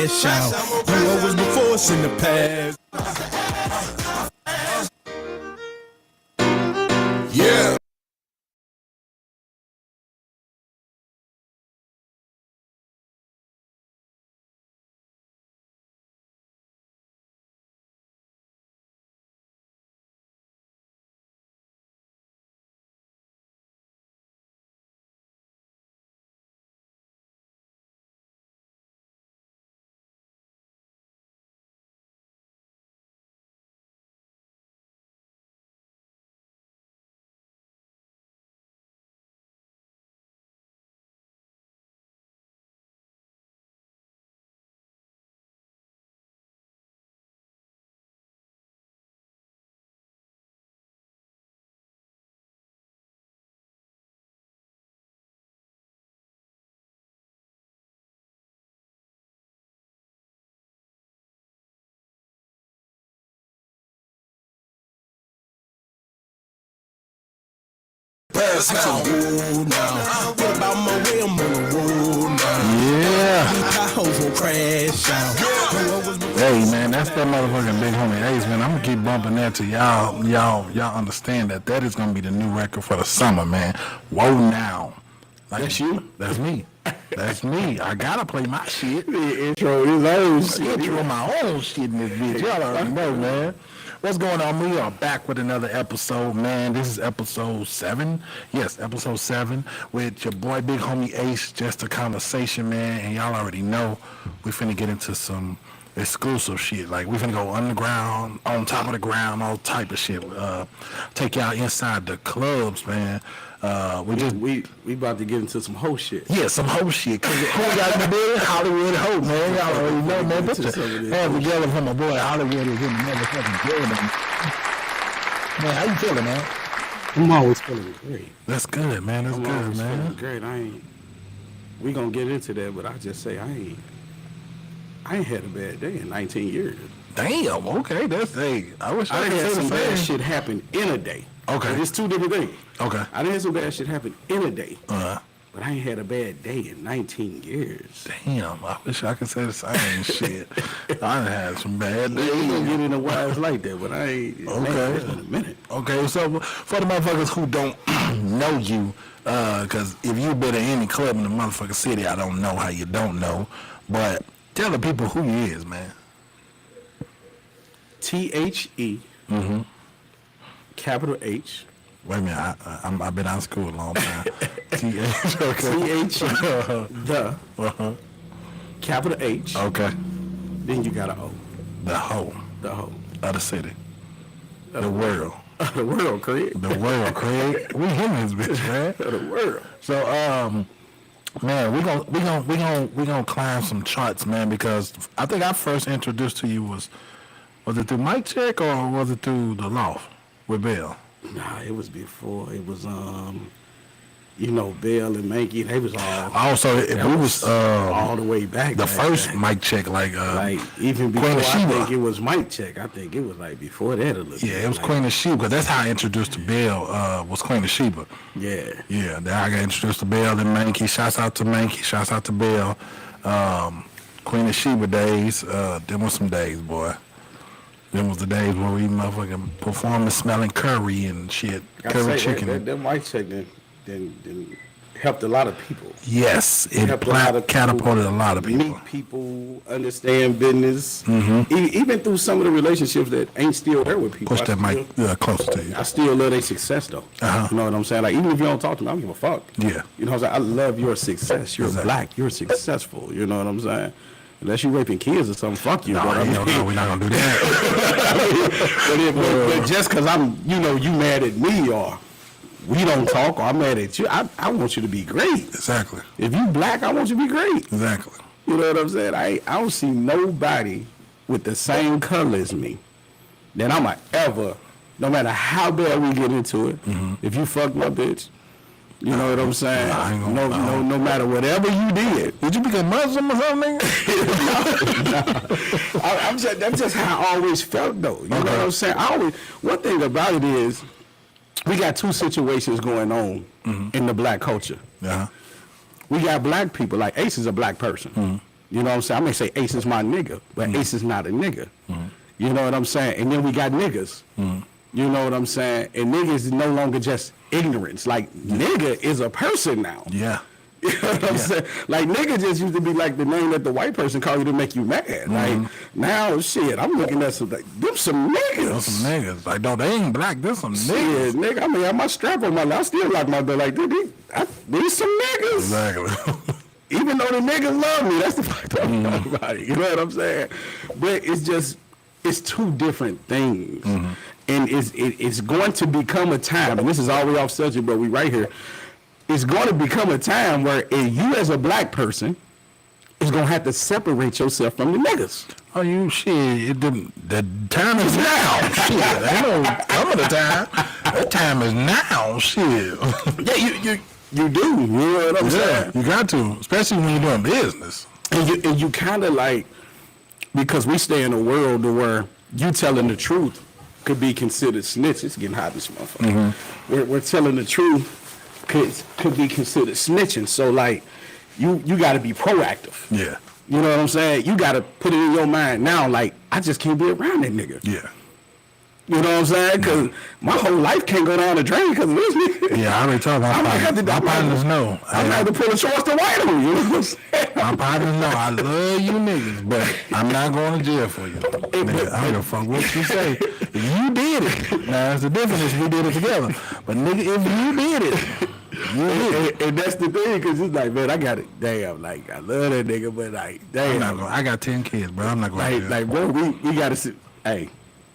crash out. What was before us in the past? Yeah. Pass now. What about my way? I'm on the road now. Yeah. I hope will crash out. Hey man, that's that motherfucking Big Homie Ace, man. I'm gonna keep bumping that to y'all understand that is gonna be the new record for the summer, man. Whoa now. Like, that's you? That's me. That's me. I gotta play my shit. The intro is own shit. Intro my own shit in this bitch. Y'all already know, man. What's going on? We are back with another episode, man. This is episode 7. Yes, episode 7 with your boy Big Homie Ace. Just a conversation, man. And y'all already know we finna get into some exclusive shit. Like, we finna go underground, on top of the ground, all type of shit. Take y'all inside the clubs, man. We about to get into some hoe shit. Yeah, some hoe shit. Cause who got in the building? Hollywood hoe, man. Y'all already know, man. Put your hands together for my boy Hollywood is in the motherfucking building. Man, how you feeling, man? I'm always feeling great. That's good, man. That's good, man. Great. We gonna get into that, but I just say I ain't had a bad day in 19 years. Damn. Okay, that's I wish I had some bad shit happen in a day. Okay, it's two different things. Okay, I done had some bad shit happen in a day. But I ain't had a bad day in 19 years. Damn, I wish I could say the same shit. I done had some bad days. We gonna get into why it's like that, but I ain't. Okay. It's been a minute. Okay, so for the motherfuckers who don't know you, because if you've been in any club in the motherfucking city, I don't know how you don't know, but tell the people who you is, man. THE. Capital H. Wait a minute, I've been out of school a long time. THE. The. Capital H. Okay. Then you got a O. The hoe. The hoe. Of the city. The world. The world, Craig. The world, Craig. We in this bitch, man. The world. So, man, we gonna climb some charts, man, because I think I first introduced to you was it through Mic Check or was it through the Loft with Bill? Nah, it was before. It was Bill and Mankey, they was all. Also, it was all the way back. The first Mic Check, like even before. Queen of Sheba. I think it was Mic Check. I think it was like before that a little. Yeah, it was Queen of Sheba, because that's how I introduced to Bill. Was Queen of Sheba. Yeah. Yeah, then I got introduced to Bill and Mankey. Shouts out to Mankey. Shouts out to Bill. Queen of Sheba days. Them was some days, boy. Them was the days where we motherfucking performing smelling curry and shit. Curry chicken. That Mic Check then helped a lot of people. Yes, it catapulted a lot of people. Meet people, understand business. Mm-hmm. Even through some of the relationships that ain't still there with people. Push that mic closer to you. I still love their success, though. You know what I'm saying? Like, even if you don't talk to me, I don't give a fuck. Yeah. You know what I'm saying? I love your success. You're black. You're successful. You know what I'm saying? Unless you raping kids or something, fuck you. No, we're not gonna do that. but just because you mad at me or we don't talk or I'm mad at you, I want you to be great. Exactly. If you black, I want you to be great. Exactly. You know what I'm saying? I don't see nobody with the same color as me that I'm ever, no matter how bad we get into it, if you fuck my bitch, you know what I'm saying? No matter whatever you did. Did you become Muslim or something? No. That's just how I always felt, though. You know what I'm saying? One thing about it is, we got two situations going on in the black culture. Yeah. We got black people, like Ace is a black person. You know what I'm saying? I may say Ace is my nigga, but Ace is not a nigga. You know what I'm saying? And then we got niggas. You know what I'm saying? And niggas is no longer just ignorance. Like, nigga is a person now. Yeah. You know what I'm saying? Like, nigga just used to be like the name that the white person called you to make you mad. Like, now, shit, I'm looking at some, like, them some niggas. Them some niggas. Like, no, they ain't black. Them some niggas. Shit, nigga, I mean, I have my strap on my leg. I still like my belt like, these some niggas. Exactly. Even though the niggas love me, that's the fucked up part about it. You know what I'm saying? But it's just, it's two different things. And it's going to become a time, and this is all the way off subject, but we right here. It's going to become a time where you as a black person is going to have to separate yourself from the niggas. Oh, you shit. The time is now. Shit. Ain't no some of the time. That time is now. Shit. Yeah, you do. You know what I'm saying? You got to, especially when you're doing business. And you kind of like, because we stay in a world where you telling the truth could be considered snitch. It's getting hot in this motherfucker. We're telling the truth could be considered snitching. So like, you got to be proactive. Yeah. You know what I'm saying? You got to put it in your mind now. Like, I just can't be around that nigga. Yeah. You know what I'm saying? Because my whole life can't go down the drain because of this nigga. Yeah, I already told my partners know. I'm going to have to pull a Charles the White on you. You know what I'm saying? My partners know I love you niggas, but I'm not going to jail for you. Nigga, I don't give a fuck what you say. If you did it, now that's the difference if we did it together. But nigga, if you did it, you did it. And that's the thing, because it's like, man, I got it. Damn, like, I love that nigga, but like, damn. I got 10 kids, bro. I'm not going to like, bro, we got to sit. Hey,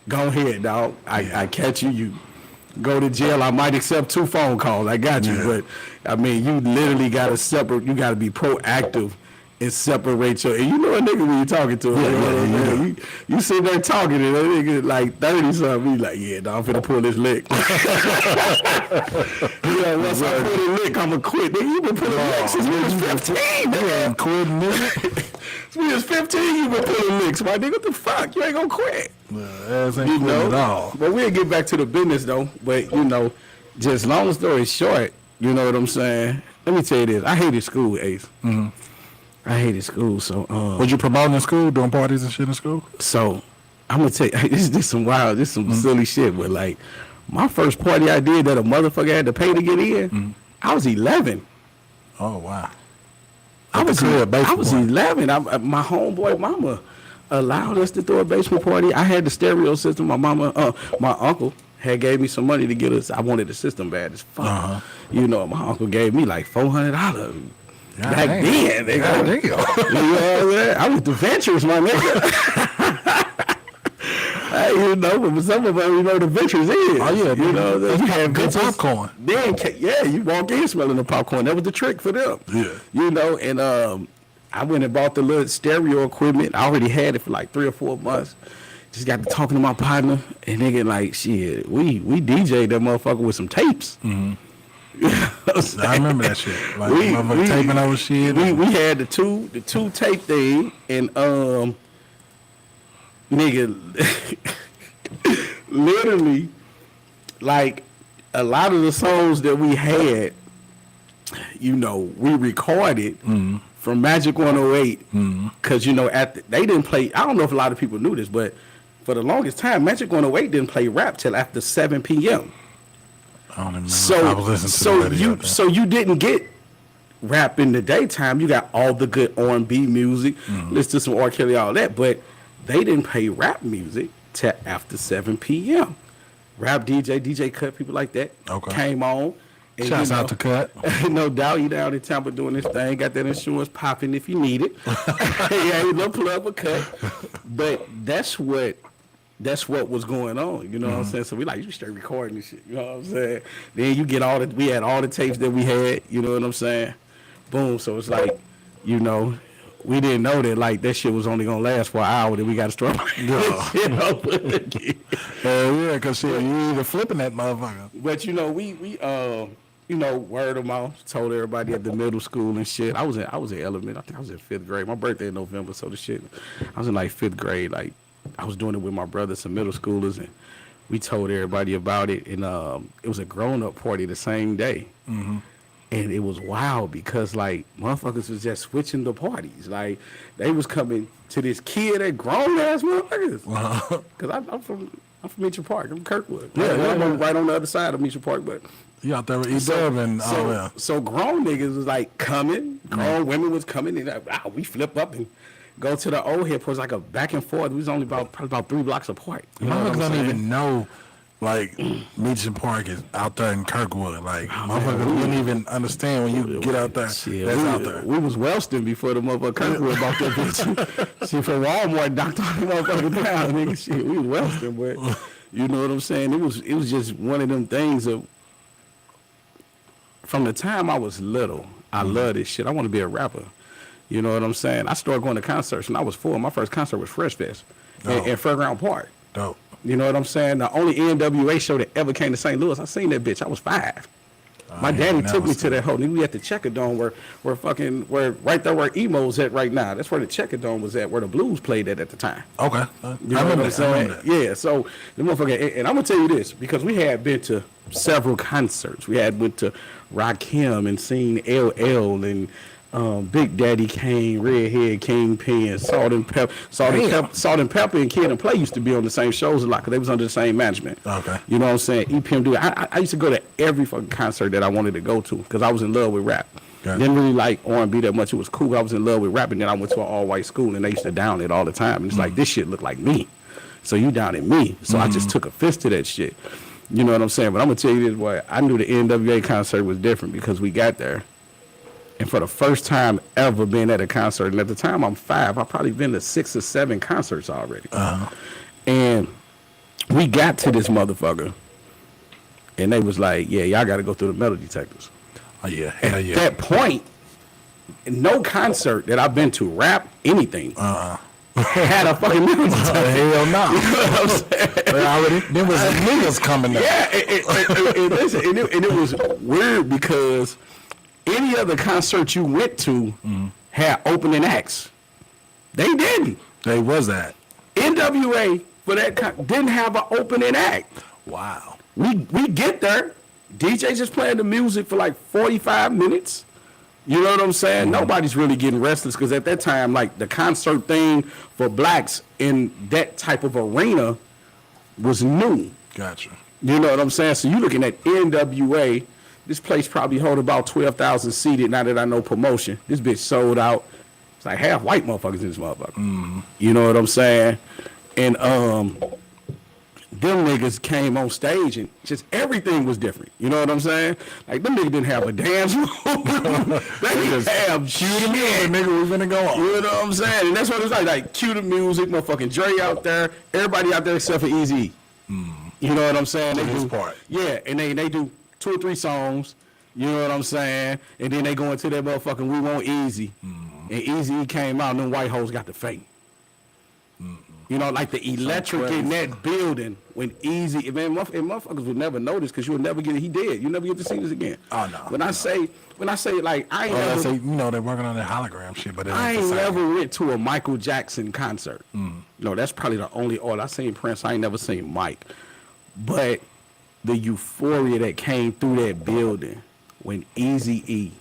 go ahead, dog. I catch you. You go to jail. I might accept 2 phone calls. I got you. But, I mean, you literally got to separate. You got to be proactive and separate your. And you know a nigga when you talking to him. You sit there talking to that nigga like 30-something. He like, yeah, dog, I'm finna pull this lick. Once I pull this lick, I'ma quit. Nigga, you been pulling licks since we was 15. Nigga, quitting, nigga. Since we was 15, you been pulling licks, my nigga. What the fuck? You ain't gonna quit. Ass ain't quitting at all. But we'll get back to the business though. But just long story short, you know what I'm saying? Let me tell you this. I hated school, Ace. I hated school, so was you promoting in school, doing parties and shit in school? So I'm gonna tell you, this is some silly shit, but like my first party I did that a motherfucker had to pay to get in, I was 11. Oh wow. I was 11. My homeboy mama allowed us to throw a basement party. I had the stereo system. My uncle had gave me some money to get us. I wanted the system bad as fuck. My uncle gave me like $400. Back then, nigga. You know what I'm saying? I went to Ventures, my nigga. But some of them, the Ventures is. Oh, yeah. You have good popcorn. Then, you walk in smelling the popcorn. That was the trick for them. Yeah. And I went and bought the little stereo equipment. I already had it for like 3 or 4 months. Just got to talking to my partner, and nigga like, shit, we DJ'd that motherfucker with some tapes. You know I remember that shit. Like we taping over shit. We had the two tape thing, and nigga, literally, like a lot of the songs that we had, we recorded from Magic 108, because they didn't play. I don't know if a lot of people knew this, but for the longest time, Magic 108 didn't play rap till after 7 p.m. I don't even remember. I was listening to the radio. So you didn't get rap in the daytime. You got all the good R&B music, listen to some R. Kelly, all that. But they didn't play rap music till after 7 p.m. Rap DJ Cut, people like that came on. And, shouts out to Cut. No doubt, you down in Tampa doing this thing. Got that insurance popping if you need it. No plug or Cut. But that's what was going on, you know what I'm saying? So we like, you straight recording this shit, you know what I'm saying? Then you get we had all the tapes that we had, you know what I'm saying? Boom, so it's like, we didn't know that like that shit was only gonna last for an hour, that we got to start yeah, because you either flipping that motherfucker. But we word of mouth, told everybody at the middle school and shit. I was in elementary, I think I was in 5th grade. My birthday in November, so the shit, I was in like 5th grade, like I was doing it with my brothers, some middle schoolers, and we told everybody about it. And it was a grown-up party the same day. And it was wild because like motherfuckers was just switching the parties. Like they was coming to this kid at grown ass motherfuckers. Cause I'm from Mitchell Park. I'm Kirkwood. I'm right on the other side of Mitchell Park, but You out there with E-Dub and all that. so grown niggas was like coming, grown women was coming, and like, we flip up and go to the old head. It was like a back and forth. We was only probably about 3 blocks apart. You know what I'm Motherfuckers don't saying? even know, like, Meacham Park is out there in Kirkwood. Like, motherfuckers wouldn't even understand when you get out there. Shit, That's we, out there. We was Wellston before the motherfucker Kirkwood bought that bitch. Shit, for Walmart knocked all the motherfucker down, nigga. Shit, we was Wellston, but you know what I'm saying? It was just one of them things of. From the time I was little, I love this shit. I want to be a rapper. You know what I'm saying? I started going to concerts when I was 4. My first concert was Fresh Fest at Fairground Park. Dope. You know what I'm saying? The only NWA show that ever came to St. Louis, I seen that bitch. I was 5. My daddy took me to that whole. We at the Checker Dome where right there where Emo's at right now. That's where the Checker Dome was at, where the Blues played at the time. Okay. You know what I'm saying? Yeah, so the motherfucker, and I'm gonna tell you this, because we had been to several concerts. We had went to Rakim and seen LL and Big Daddy Kane, Redhead Kingpin, Salt and Pepper and Kid and Play used to be on the same shows a lot because they was under the same management. Okay. You know what I'm saying? EPM dude. I used to go to every fucking concert that I wanted to go to because I was in love with rap. Okay. Didn't really like R&B that much. It was cool. I was in love with rap, and then I went to an all-white school, and they used to down it all the time. And it's like, this shit look like me. So you down at me. So I just took offense to that shit. You know what I'm saying? But I'm going to tell you this, boy. I knew the NWA concert was different because we got there. And for the first time ever being at a concert, and at the time I'm 5, I've probably been to 6 or 7 concerts already. And we got to this motherfucker, and they was like, yeah, y'all got to go through the metal detectors. Oh, yeah. Hell yeah. At that point, no concert that I've been to, rap, anything, had a fucking metal detector. Hell no. You know what I'm saying? There was niggas coming there. Yeah, and it was weird because any other concert you went to had opening acts. They didn't. They was that. NWA for that didn't have an opening act. Wow. We get there. DJ just playing the music for like 45 minutes. You know what I'm saying? Nobody's really getting restless because at that time, like the concert thing for blacks in that type of arena was new. Gotcha. You know what I'm saying? So you're looking at NWA. This place probably hold about 12,000 seated. Now that I know promotion, this bitch sold out. It's like half white motherfuckers in this motherfucker. You know what I'm saying? And them niggas came on stage and just everything was different. You know what I'm saying? Like them niggas didn't have a dance move. They just have cue the music, nigga. We finna go on. You know what I'm saying? And that's what it was like. Like cue the music, motherfucking Dre out there, everybody out there except for Eazy. You know what I'm saying? They do part. Yeah, and they do 2 or 3 songs. You know what I'm saying? And then they go into that motherfucking We Want Easy. And Easy came out and them white hoes got the faint. You know, like the electric in that building when Easy, man, motherfuckers would never notice because you would never get it. He did. You never get to see this again. Oh, no. When I say like, I ain't never. Say, you know, they're working on that hologram shit, but I ain't never went to a Michael Jackson concert. No, that's probably the only artist. I seen Prince. I ain't never seen Mike. But the euphoria that came through that building when Eazy-E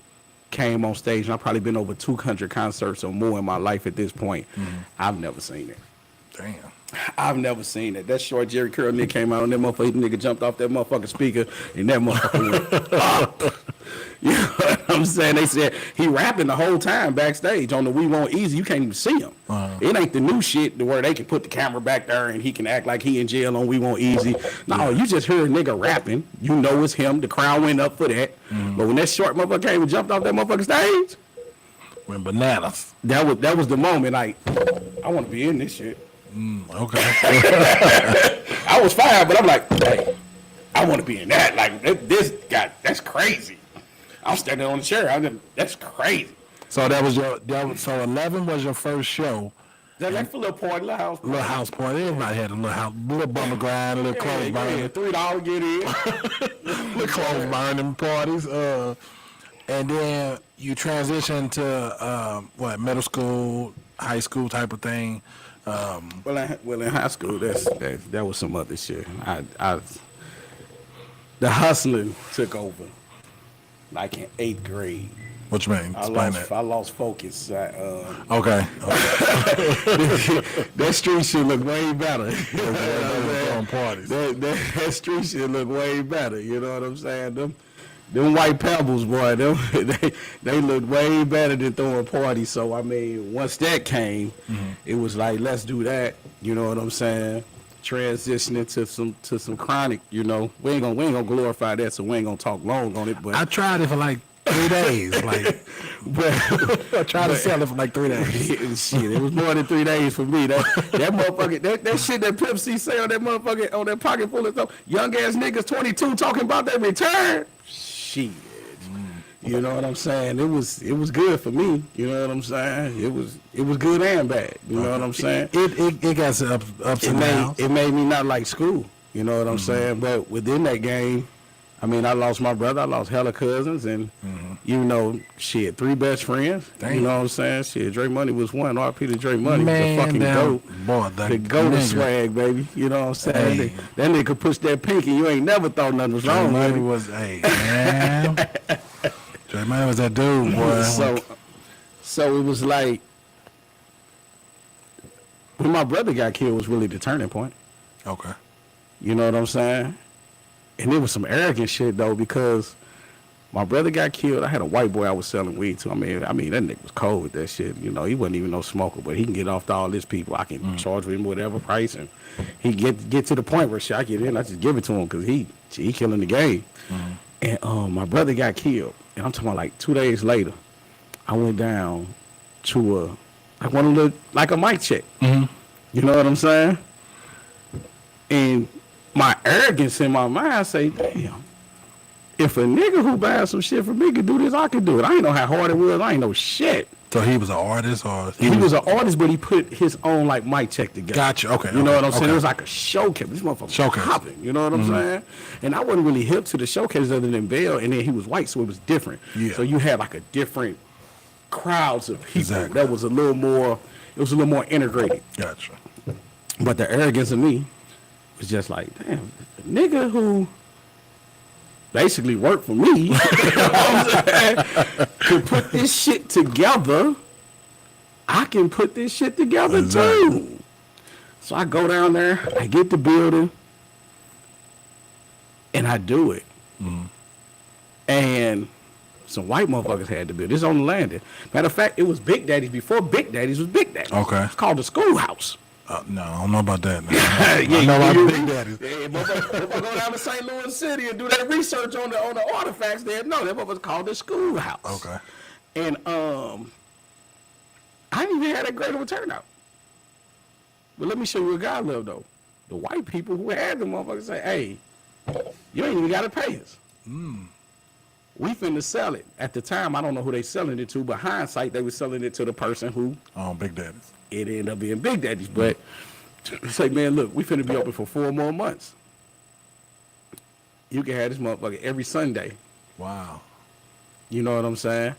came on stage, and I've probably been over 200 concerts or more in my life at this point. I've never seen it. Damn. I've never seen it. That short Jerry Curl nigga came out on that motherfucker. Nigga jumped off that motherfucking speaker, and that motherfucker went up. You know what I'm saying? They said he rapping the whole time backstage on the We Want Easy. You can't even see him. It ain't the new shit where they can put the camera back there and he can act like he in jail on We Want Easy. No, you just hear a nigga rapping. You know it's him. The crowd went up for that. But when that short motherfucker came and jumped off that motherfucking stage, went bananas. That was the moment. Like, I want to be in this shit. Okay. I was 5, but I'm like, hey, I want to be in that. Like, this guy, that's crazy. I'm standing on the chair. That's crazy. So so 11 was your first show. That's for little party, little house party. Little house party. Everybody had a little bummer grind, a little clothes burning. $3 get in. Little clothes burning parties. And then you transitioned to middle school, high school type of thing. Well, in high school, that was some other shit. The hustling took over. like in 8th grade. What you mean? Explain that. I lost focus. Okay. That street shit look way better. On parties. That street shit look way better. You know what I'm saying? Them white pebbles, boy, they look way better than throwing parties. So I mean, once that came, it was like, let's do that. You know what I'm saying? Transitioning to some chronic. You know, we ain't gonna glorify that, so we ain't gonna talk long on it. But I tried it for like 3 days. Like, I tried to sell it for like 3 days. Shit, it was more than 3 days for me. That motherfucker, that shit that Pimp C say on that motherfucker, on that pocket full of stuff. Young ass niggas 22 talking about their return. Shit. You know what I'm saying? It was good for me. You know what I'm saying? It was good and bad. You know what I'm saying? It got some ups and downs. It made me not like school. You know what I'm saying? But within that game, I mean, I lost my brother, I lost hella cousins, and you know, shit, 3 best friends. Damn. You know what I'm saying? Shit, Dre Money was one. RP to Dre Money was a fucking damn. goat. Boy, The goat of swag, baby. You know what I'm saying? Hey. That nigga push that pinky, you ain't never thought nothing was Dre wrong, Money baby. was, hey, man. Dre Money was that dude, boy. So it was like, when my brother got killed was really the turning point. Okay. You know what I'm saying? And it was some arrogant shit though, because my brother got killed. I had a white boy I was selling weed to. I mean that nigga was cold with that shit. You know, he wasn't even no smoker, but he can get off to all his people. I can charge him whatever price, and he get to the point where shit, I get in, I just give it to him because he killing the game. And my brother got killed, and I'm talking about like 2 days later, I went down to like a mic check. You know what I'm saying? And my arrogance in my mind say, damn, if a nigga who buys some shit from me could do this, I could do it. I ain't know how hard it was. I ain't know shit. So he was an artist, or He was an artist, but he put his own like mic check together. Gotcha. Okay. You know what I'm saying? Okay. It was like a showcase. This motherfucker Showcase. popping. You know what I'm saying? And I wasn't really hip to the showcase other than Bell, and then he was white, so it was different. Yeah. So you had like a different crowds of people. Exactly. That was a little more. It was a little more integrated. Gotcha. But the arrogance of me was just like, damn, the nigga who basically worked for me could put this shit together. I can put this shit together too. So I go down there, I get the building, and I do it. And some white motherfuckers had to build this on the landing. Matter of fact, it was Big Daddy's before Big Daddy's was Big Daddy's. Okay. It's called the Schoolhouse. No, I don't know about that. Yeah, I know about you- Big Daddy. Yeah, motherfucker go down to St. Louis City and do that research on the artifacts there. No, that motherfucker's called the Schoolhouse. Okay. And I didn't even have that great of a turnout. But let me show you a guy love though. The white people who had the motherfuckers say, hey, you ain't even gotta pay us. We finna sell it. At the time, I don't know who they selling it to, but hindsight, they were selling it to the person who Oh, Big Daddy's. it ended up being Big Daddy's. But say, man, look, we finna be open for 4 more months. You can have this motherfucker every Sunday. Wow. You know what I'm saying?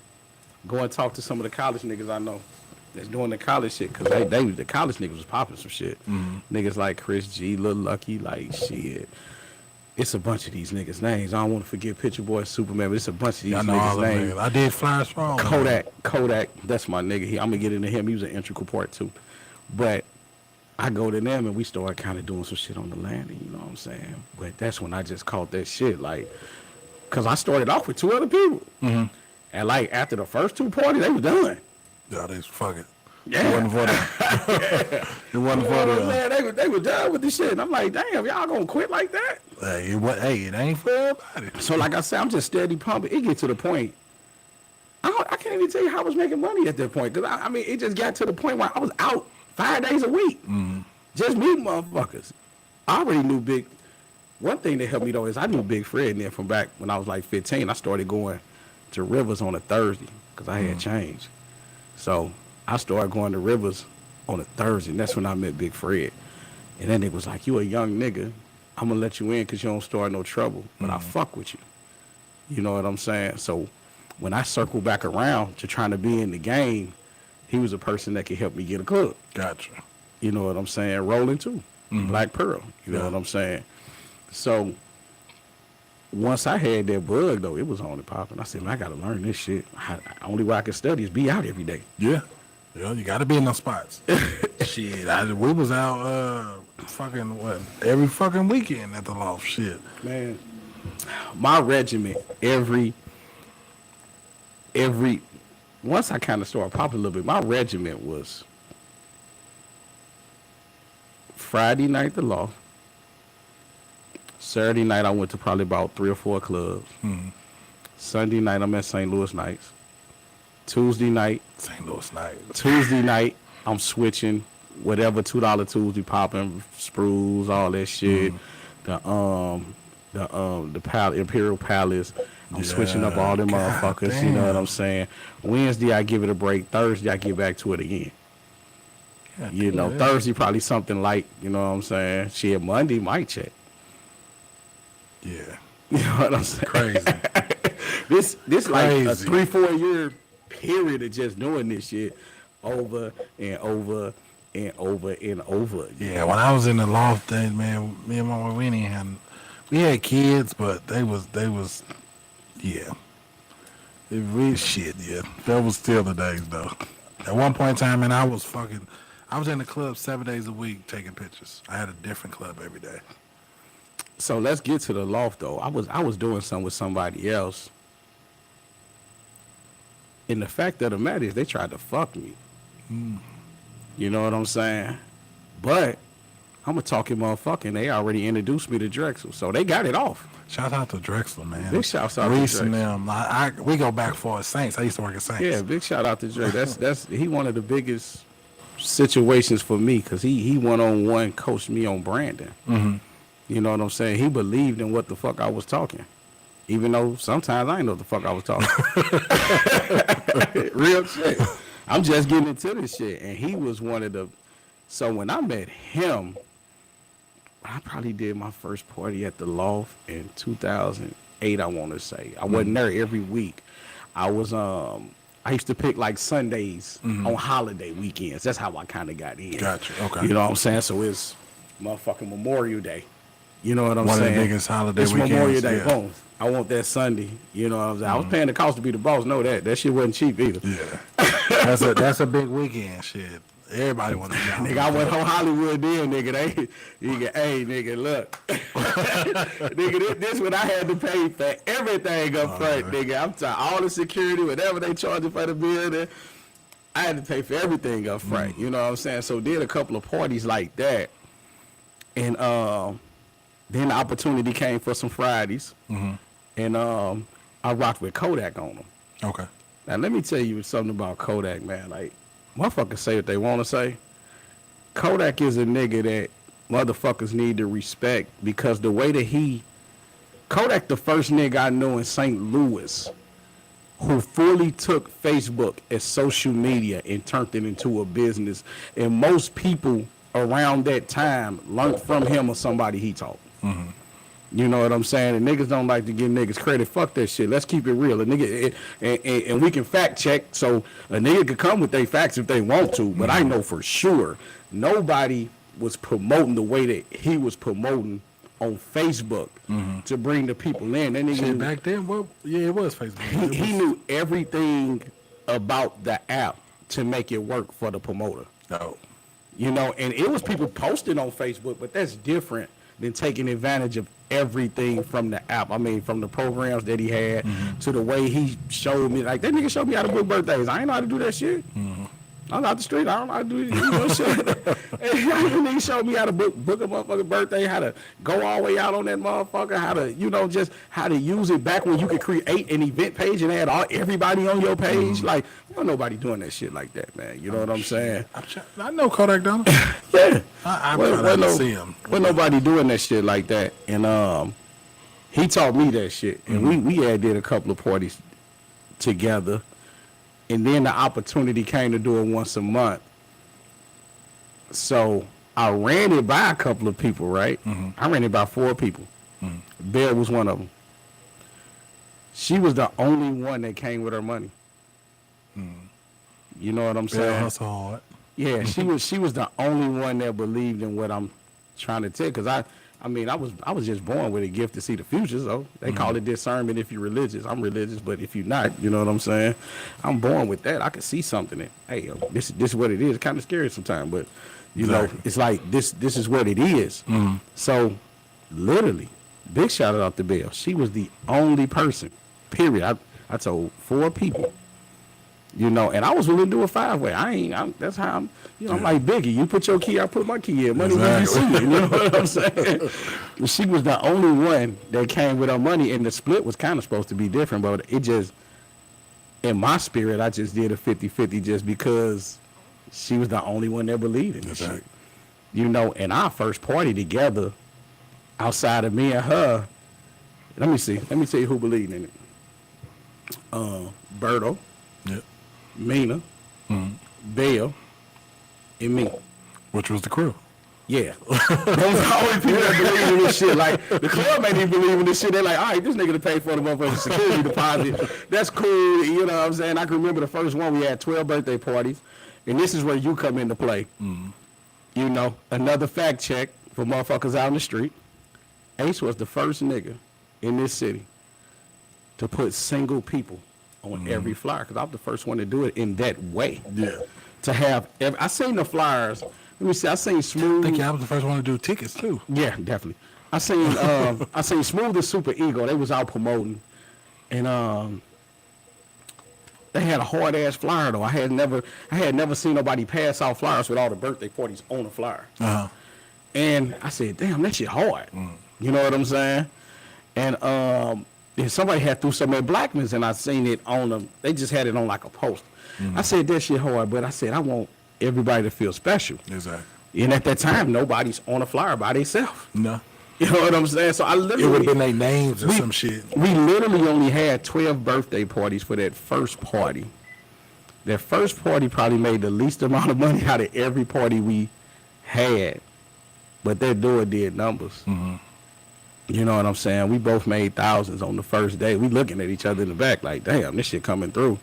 Go and talk to some of the college niggas I know that's doing the college shit, because the college niggas was popping some shit. Niggas like Chris G, Lil Lucky, like shit. It's a bunch of these niggas' names. I don't want to forget Picture Boy, Superman, but it's a bunch of these I know all niggas' them names. niggas. I did Flyers Strong. Kodak, that's my nigga. I'm gonna get into him. He was an integral part too. But I go to them and we start kind of doing some shit on the landing, you know what I'm saying? But that's when I just caught that shit, like, cause I started off with 2 other people. And like after the first 2 parties, they was done. Yeah, they fuck it. Yeah. It wasn't for them. It wasn't for them. Man, they were done with this shit. And I'm like, damn, y'all gonna quit like that? Hey, it ain't for everybody. So like I said, I'm just steady pumping. It get to the point. I can't even tell you how I was making money at that point. Cause I mean, it just got to the point where I was out 5 days a week. Just meeting motherfuckers. I already knew Big. One thing that helped me though is I knew Big Fred then from back when I was like 15. I started going to Rivers on a Thursday because I had changed. So I started going to Rivers on a Thursday, and that's when I met Big Fred. And then it was like, you a young nigga, I'm gonna let you in because you don't start no trouble, but I fuck with you. You know what I'm saying? So when I circle back around to trying to be in the game, he was a person that could help me get a club. Gotcha. You know what I'm saying? Rolling too. Black Pearl. You know what I'm saying? So once I had that bug though, it was on and popping. I said, man, I gotta learn this shit. Only way I can study is be out every day. Yeah. Yeah, you got to be in those spots. Shit, we was out fucking every fucking weekend at the loft. Shit, man. My regiment every once I kind of started popping a little bit. My regiment was Friday night the loft. Saturday night I went to probably about 3 or 4 clubs. Mm-hmm. Sunday night I'm at St.LOUIS nights. Tuesday night. St.LOUIS night. Tuesday night, I'm switching whatever $2 Tuesday popping, sprues, all that shit. The Imperial Palace. I'm switching up all them motherfuckers. Damn. You know what I'm saying? Wednesday I give it a break. Thursday I get back to it again. God You know, damn. Thursday probably something light. You know what I'm saying? Shit, Monday mic check. Yeah, You know what I'm saying? crazy. This like a Crazy. 3-4 year period of just doing this shit over and over and over and over. Yeah, when I was in the loft, man, me and my wife, we had kids, but they was, yeah. Shit, yeah. That was still the days, though. At one point in time, man, I was in the club 7 days a week taking pictures. I had a different club every day. So let's get to the loft though. I was doing something with somebody else. And the fact of the matter is they tried to fuck me. You know what I'm saying? But I'm a talking motherfucker and they already introduced me to Drexel. So they got it off. Shout out to Drexel, man. Big shouts out to Reese and Drexel. them. We go back for Saints. I used to work at Saints. Yeah, big shout out to Dre. That's he one of the biggest situations for me because he one-on-one coached me on branding. Mm-hmm. You know what I'm saying? He believed in what the fuck I was talking. Even though sometimes I didn't know what the fuck I was talking. Real shit. I'm just getting into this shit. And he was one of the... So when I met him, I probably did my first party at the Loft in 2008, I want to say. I wasn't there every week. I was... I used to pick like Sundays on holiday weekends. That's how I kind of got in. Gotcha. Okay. You know what I'm saying? So it's motherfucking Memorial Day. You know what I'm One saying? of the biggest holiday it's weekends. Memorial Day. Yeah. Boom. I want that Sunday. You know what I'm saying? I was paying the cost to be the boss. Know that. That shit wasn't cheap either. Yeah. That's a big weekend. Shit. Everybody want to be out. Nigga, I went home Hollywood then, nigga. Hey, nigga, look. Nigga, this what I had to pay for everything up front, nigga. I'm talking all the security, whatever they charging for the building. I had to pay for everything up front. You know what I'm saying? So did a couple of parties like that. And then the opportunity came for some Fridays. And I rocked with Kodak on them. Okay. Now, let me tell you something about Kodak, man. Like, motherfuckers say what they want to say. Kodak is a nigga that motherfuckers need to respect because the way that Kodak the first nigga I know in St. Louis who fully took Facebook as social media and turned it into a business. And most people around that time learned from him or somebody he taught. You know what I'm saying? And niggas don't like to give niggas credit. Fuck that shit. Let's keep it real. A nigga, and we can fact check. So a nigga could come with their facts if they want to. But I know for sure nobody was promoting the way that he was promoting on Facebook to bring the people in. That nigga Shit, back then, it was Facebook. he knew everything about the app to make it work for the promoter. No. You know, and it was people posting on Facebook, but that's different than taking advantage of everything from the app. I mean, from the programs that he had to the way he showed me. Like, that nigga showed me how to book birthdays. I ain't know how to do that shit. I'm out the street. I don't know how to do it. You know, shit. That nigga showed me how to book a motherfucking birthday, how to go all the way out on that motherfucker, how to, you know, just how to use it back when you could create an event page and add everybody on your page. Like, don't nobody doing that shit like that, man. You know what I'm saying? I know Kodak Donald. Yeah. I'm trying to see him. Wasn't nobody doing that shit like that. And he taught me that shit. And we had did a couple of parties together. And then the opportunity came to do it once a month. So I ran it by a couple of people, right? I ran it by 4 people. Bear was one of them. She was the only one that came with her money. You know what I'm saying? Bear hustle hard. Yeah, she was the only one that believed in what I'm trying to tell. Because I mean, I was just born with a gift to see the future. So they call it discernment if you're religious. I'm religious, but if you're not, you know what I'm saying? I'm born with that. I can see something that, hey, this is what it is. It's kind of scary sometimes, but you know, it's like this is what it is. So literally, big shout out to Belle. She was the only person, period. I told 4 people. You know, and I was willing to do a 5-way. That's how I'm, you know, I'm like Biggie. You put your key, I put my key in. Money when you see it. You know what I'm saying? She was the only one that came with her money, and the split was kind of supposed to be different, but it just, in my spirit, I just did a 50-50 just because she was the only one that believed in this shit. You know, and our first party together, outside of me and her, let me tell you who believed in it. Berto. Yep. Mina, Belle, and me. Which was the crew. Yeah. Those are the only people that believe in this shit. Like, the club ain't even believe in this shit. They're like, all right, this nigga to pay for the motherfucking security deposit. That's cool. You know what I'm saying? I can remember the first one, we had 12 birthday parties. And this is where you come into play. You know, another fact check for motherfuckers out in the street. Ace was the first nigga in this city to put single people on every flyer, because I'm the first one to do it in that way. Yeah. To have, I seen the flyers. Let me see. I seen Smooth. I think I was the first one to do tickets too. Yeah, definitely. I seen Smooth and Super Ego. They was out promoting, and they had a hard ass flyer though. I had never seen nobody pass out flyers with all the birthday parties on the flyer. And I said, damn, that shit hard. You know what I'm saying? And somebody had threw some at Blackman's, and I seen it on them. They just had it on like a post. I said, that shit hard, but I said, I want everybody to feel special. Exactly. And at that time, nobody's on a flyer by themselves. No. You know what I'm saying? So I literally, it would have been their names or some shit. We literally only had 12 birthday parties for that first party. That first party probably made the least amount of money out of every party we had. But that door did numbers. You know what I'm saying? We both made thousands on the first day. We looking at each other in the back like, damn, this shit coming through.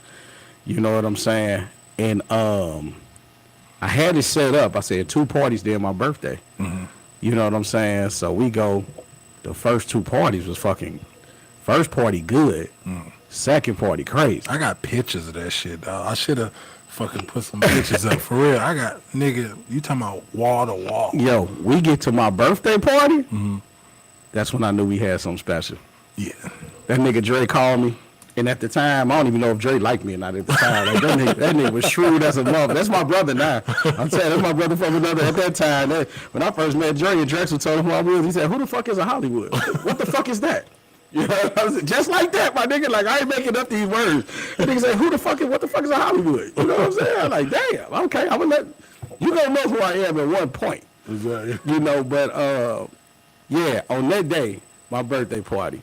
You know what I'm saying? And I had it set up. I said 2 parties there my birthday. You know what I'm saying? So we go, the first 2 parties was fucking, first party good, second party crazy. I got pictures of that shit, dog. I should have fucking put some pictures up for real. I got, nigga, you talking about wall to wall. Yo, we get to my birthday party. That's when I knew we had something special. Yeah. That nigga Dre called me. And at the time, I don't even know if Dre liked me or not at the time. Like, that nigga was shrewd as a mother. That's my brother now. I'm saying that's my brother from another. At that time, when I first met Dre, and Drexel told him who I was, he said, who the fuck is a Hollywood? What the fuck is that? You know, I was just like that, my nigga. Like, I ain't making up these words. The nigga said, what the fuck is a Hollywood? You know what I'm saying? I'm like, damn, okay, I'm gonna let, you gonna know who I am at one point. Exactly. You know, but, yeah, on that day, my birthday party,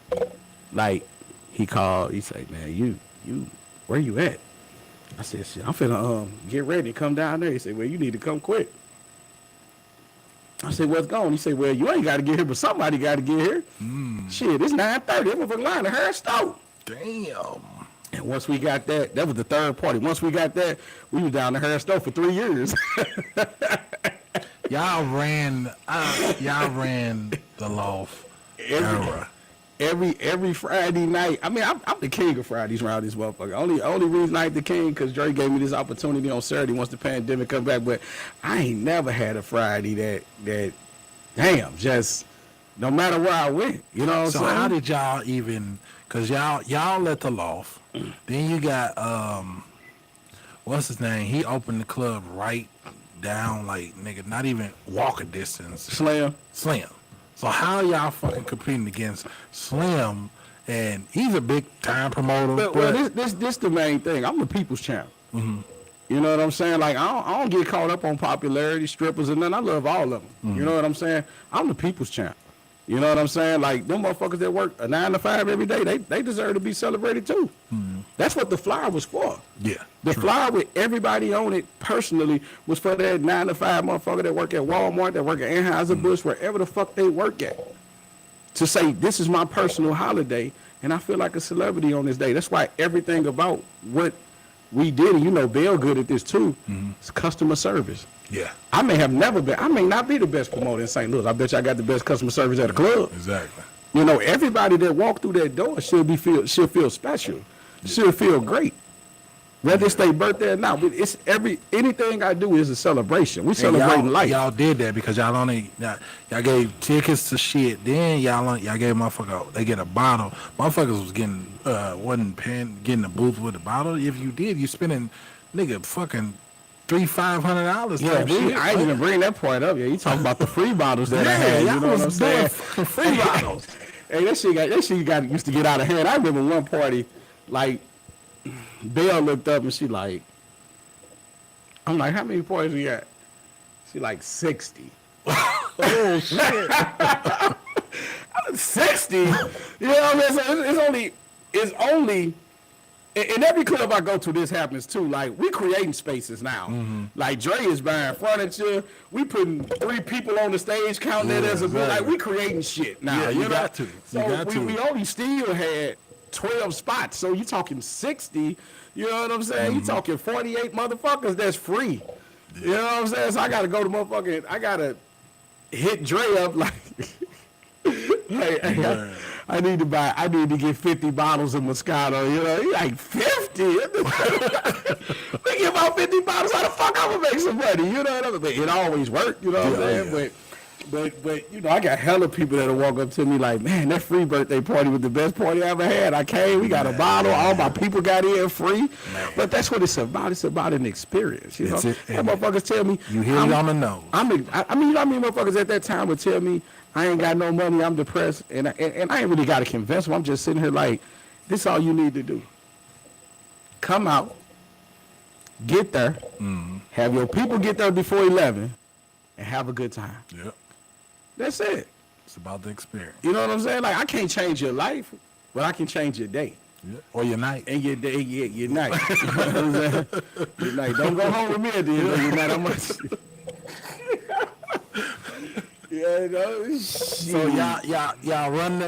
like, he called, he said, man, you, where you at? I said, shit, I'm finna get ready and come down there. He said, well, you need to come quick. I said, what's going on? He said, well, you ain't got to get here, but somebody got to get here. Shit, it's 9:30. That motherfucker line the hair stove. Damn. And once we got that was the third party. Once we got that, we was down the hair stove for 3 years. Y'all ran the loft era. Every Friday night. I mean, I'm the king of Fridays around this motherfucker. Only reason I ain't the king because Dre gave me this opportunity on Saturday once the pandemic come back. But I ain't never had a Friday that damn, just no matter where I went. You know what I'm saying? So how did y'all even? Cause y'all at the loft. Then you got what's his name? He opened the club right down, like, nigga, not even walking distance. Slim. So how y'all fucking competing against Slim? And he's a big time promoter. Well, this the main thing. I'm the people's champ. You know what I'm saying? Like, I don't get caught up on popularity, strippers, and nothing. I love all of them. You know what I'm saying? I'm the people's champ. You know what I'm saying? Like, them motherfuckers that work a 9 to 5 every day, they deserve to be celebrated too. That's what the flyer was for. Yeah. The flyer with everybody on it personally was for that 9 to 5 motherfucker that work at Walmart, that work at Anheuser-Busch, wherever the fuck they work at. To say, this is my personal holiday, and I feel like a celebrity on this day. That's why everything about what we did it. You know, Bill good at this too. It's customer service. Yeah. I may not be the best promoter in St. Louis. I bet you I got the best customer service at a club. Exactly. You know, everybody that walked through that door should feel special. Should feel great. Whether it's their birthday or not, but it's anything I do is a celebration. We celebrating life. Y'all did that because y'all gave tickets to shit. Then y'all gave motherfucker, they get a bottle. Motherfuckers was wasn't paying, getting a booth with a bottle. If you did, you spending nigga fucking $500. Yeah, I ain't even bring that part up. Yeah, you talking about the free bottles that I had. You know what I'm saying? Free bottles. Hey, that shit used to get out of hand. I remember one party, like, Belle looked up and she like, I'm like, how many points we got? She like 60. Oh shit. 60? You know what I mean? So it's only in every club I go to, this happens too. Like, we creating spaces now. Like, Dre is buying furniture. We putting 3 people on the stage counting it as a booth. Like, we creating shit now. Yeah, you got to. So we only still had 12 spots. So you talking 60, you know what I'm saying? You talking 48 motherfuckers that's free. Yeah. You know what I'm saying? So I gotta go to I gotta hit Dre up like, hey, I need to get 50 bottles of Moscato, you know? He like, 50? We give out 50 bottles, how the fuck I'm gonna make some money? You know what I mean? But it always worked, you know what I'm saying? Yeah. But you know, I got hella people that'll walk up to me like, man, that free birthday party was the best party I ever had. I came, we got a bottle, all my people got in free. Man. But that's what it's about. It's about an experience. You know, that motherfuckers tell me, you hear it on the nose. I mean, you know how many motherfuckers at that time would tell me, I ain't got no money, I'm depressed, and I ain't really got to convince them. I'm just sitting here like, this is all you need to do. Come out, get there, have your people get there before 11, and have a good time. Yep. That's it. It's about the experience. You know what I'm saying? Like, I can't change your life, but I can change your day. Yeah. Or your night. And your day, your night. You know what I'm saying? Your night. Don't go home with me at the end of your night. I'm yeah, you know. So y'all run,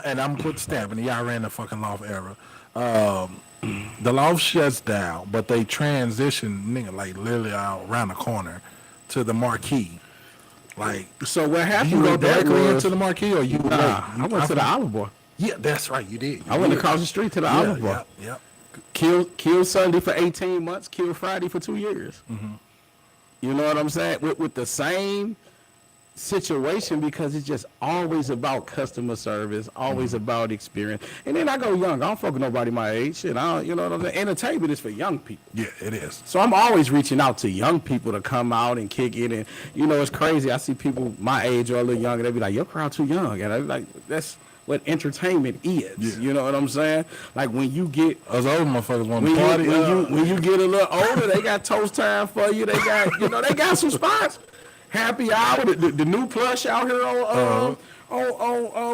and I'm put stabbing. Y'all ran the fucking loft era. The loft shuts down, but they transition, nigga, like literally around the corner to the marquee. Like, so what happened? You go directly into the marquee, or you? I went to the Olive Boy. Yeah, that's right. You did. I went across the street to the Olive Boy. Yeah. Killed Sunday for 18 months. Killed Friday for 2 years. You know what I'm saying? With the same situation, because it's just always about customer service, always about experience. And then I go young. I don't fuck with nobody my age. Shit, you know what I'm saying? Entertainment is for young people. Yeah, it is. So I'm always reaching out to young people to come out and kick it. And, you know, it's crazy. I see people my age or a little younger. They be like, your crowd too young. And I be like, that's what entertainment is. Yeah. You know what I'm saying? Like, when you get... Us old motherfuckers want to party. When you get a little older, they got toast time for you. They got, you know, they got some spots. Happy Hour, the new plush out here on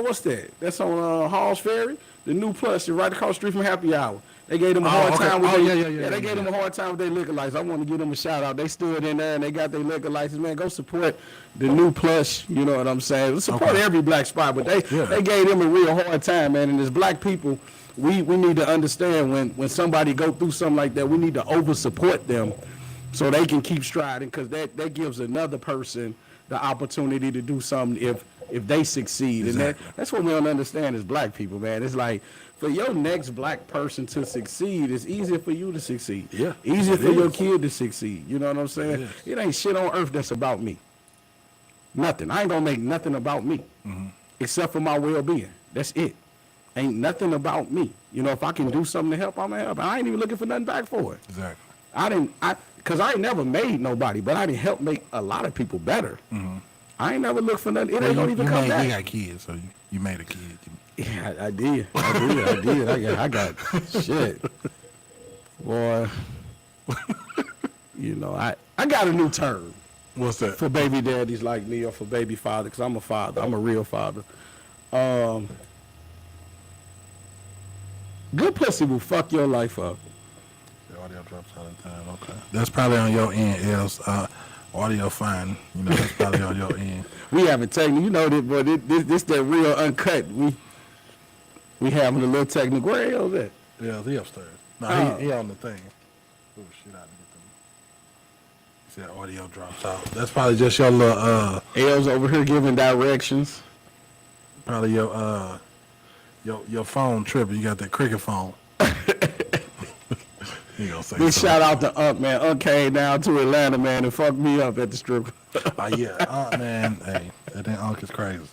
what's that? That's on Hall's Ferry. The new plush is right across the street from Happy Hour. They gave them a hard time with they gave them a hard time with their liquor license. I want to give them a shout out. They stood in there and they got their liquor license. Man, go support the new plush. You know what I'm saying? Support every black spot, but they gave them a real hard time, man. And as black people, we need to understand when somebody go through something like that, we need to over support them, so they can keep striding, because that gives another person the opportunity to do something if they succeed. Exactly. And that's what we don't understand as black people, man. It's like, for your next black person to succeed, it's easier for you to succeed. Yeah. Easier for your kid to succeed. You know what I'm saying? It ain't shit on earth that's about me. Nothing. I ain't gonna make nothing about me. Except for my well-being. That's it. Ain't nothing about me. You know, if I can do something to help, I'm gonna help. I ain't even looking for nothing back for it. Exactly. Because I ain't never made nobody, but I didn't help make a lot of people better. I ain't never looked for nothing. It ain't gonna even come back. You got kids, so you made a kid. Yeah, I did. I got shit. Boy. You know, I got a new term. What's that? For baby daddies like me, or for baby father, because I'm a father. I'm a real father. Good pussy will fuck your life up. Audio drops all the time. Okay, that's probably on your end, Els. Audio fine. You know, that's probably on your end. We haven't taken, you know, this that real uncut. We having a little technical. Where is that? Yeah, he upstairs. No, he on the thing. Oh shit! I didn't get them. Said audio drops out. That's probably just your little L's over here giving directions. probably your phone tripping. You got that cricket phone. You gonna say Big something. shout out to Unc, man. Unc came down to Atlanta, man, and fucked me up at the strip. Yeah, man. Hey, that thing Unc is crazy.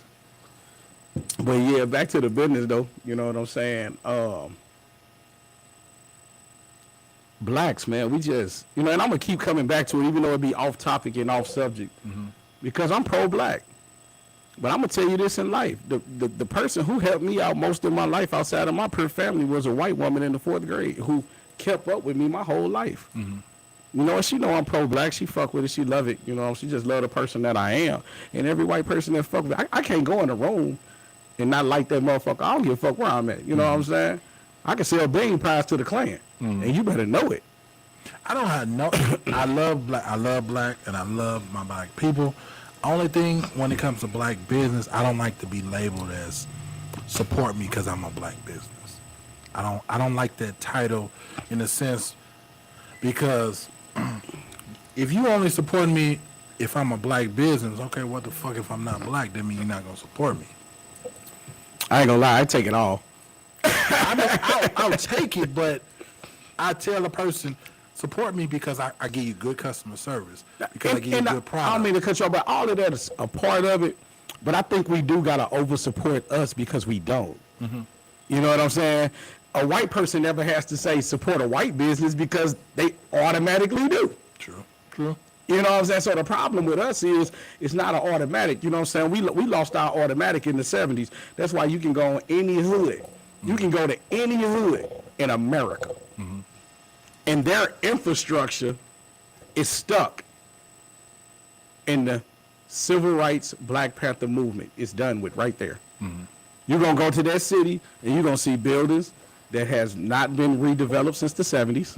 But yeah, back to the business though. You know what I'm saying? Blacks, man, we just, and I'm gonna keep coming back to it, even though it be off topic and off subject, because I'm pro-black. But I'm gonna tell you this in life: the person who helped me out most of my life outside of my pure family was a white woman in the 4th grade who kept up with me my whole life. And she know I'm pro-black. She fuck with it. She love it. She just love the person that I am. And every white person that fuck with me, I can't go in a room and not like that motherfucker. I don't give a fuck where I'm at. You know what I'm saying? I can sell bean pies to the Klan, and you better know it. I don't have no. I love black, and I love my black people. Only thing when it comes to black business, I don't like to be labeled as support me because I'm a black business. I don't like that title in a sense because if you only support me if I'm a black business, okay, what the fuck if I'm not black? That means you're not gonna support me. I ain't gonna lie, I take it all. I mean, I'll take it, but I tell a person, support me because I give you good customer service, because I give you good product. I don't mean to cut you off, but all of that is a part of it. But I think we do gotta over support us because we don't. You know what I'm saying? A white person never has to say support a white business because they automatically do. True. You know what I'm saying? So the problem with us is it's not an automatic. You know what I'm saying? We lost our automatic in the 70s. That's why you can go on any hood. You can go to any hood in America. And their infrastructure is stuck in the civil rights Black Panther movement. It's done with right there. You're going to go to that city and you're going to see buildings that has not been redeveloped since the 70s.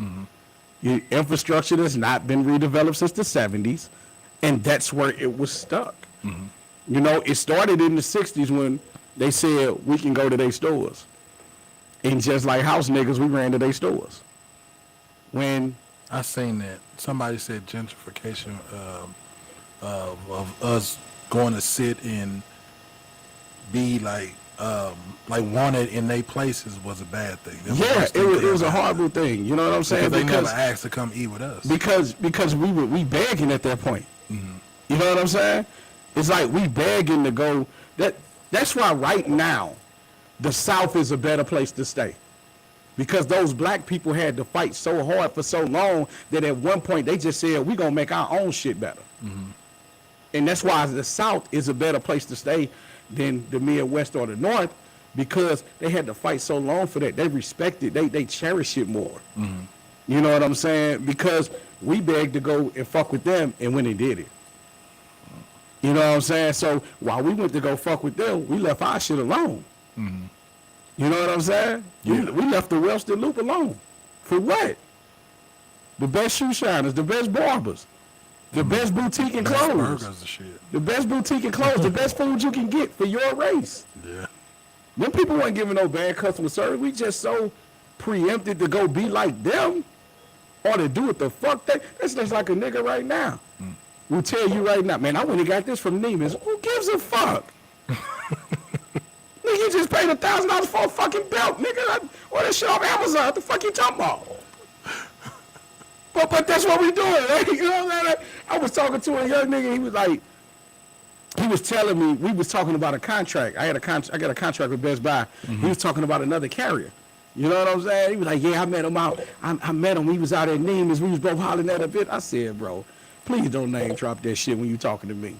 Your infrastructure that's not been redeveloped since the 70s. And that's where it was stuck. It started in the 60s when they said we can go to their stores. And just like house niggas, we ran to their stores. When I seen that. Somebody said gentrification of us going to sit and be like wanted in their places was a bad thing. It was a horrible thing. You know what I'm saying? Because they never asked to come eat with us. Because we begging at that point. You know what I'm saying? It's like we begging to go. That's why right now the South is a better place to stay. Because those black people had to fight so hard for so long that at one point they just said, we're going to make our own shit better. And that's why the South is a better place to stay than the Midwest or the North, because they had to fight so long for that. They respect it. They cherish it more. You know what I'm saying? Because we begged to go and fuck with them, and when they did it. You know what I'm saying? So while we went to go fuck with them, we left our shit alone. You know what I'm saying? Yeah. We left the Western Loop alone. For what? The best shoe shiners, the best barbers, the best boutique and clothes. Burgers and shit. The best boutique and clothes, the best food you can get for your race. Yeah. Them people weren't giving no bad customer service. We just so preempted to go be like them or to do what the fuck they. That's just like a nigga right now. Will tell you right now, man, I went and got this from Neiman's. Who gives a fuck? Nigga, you just paid $1,000 for a fucking belt, nigga. Order that shit off Amazon. What the fuck you talking about? But that's what we doing, right? You know what I'm saying? I was talking to a young nigga. He was like, he was telling me, we was talking about a contract. I got a contract with Best Buy. He was talking about another carrier. You know what I'm saying? He was like, yeah, I met him out. I met him. He was out at Neiman's. We was both hollering at a bit. I said, bro, please don't name drop that shit when you talking to me.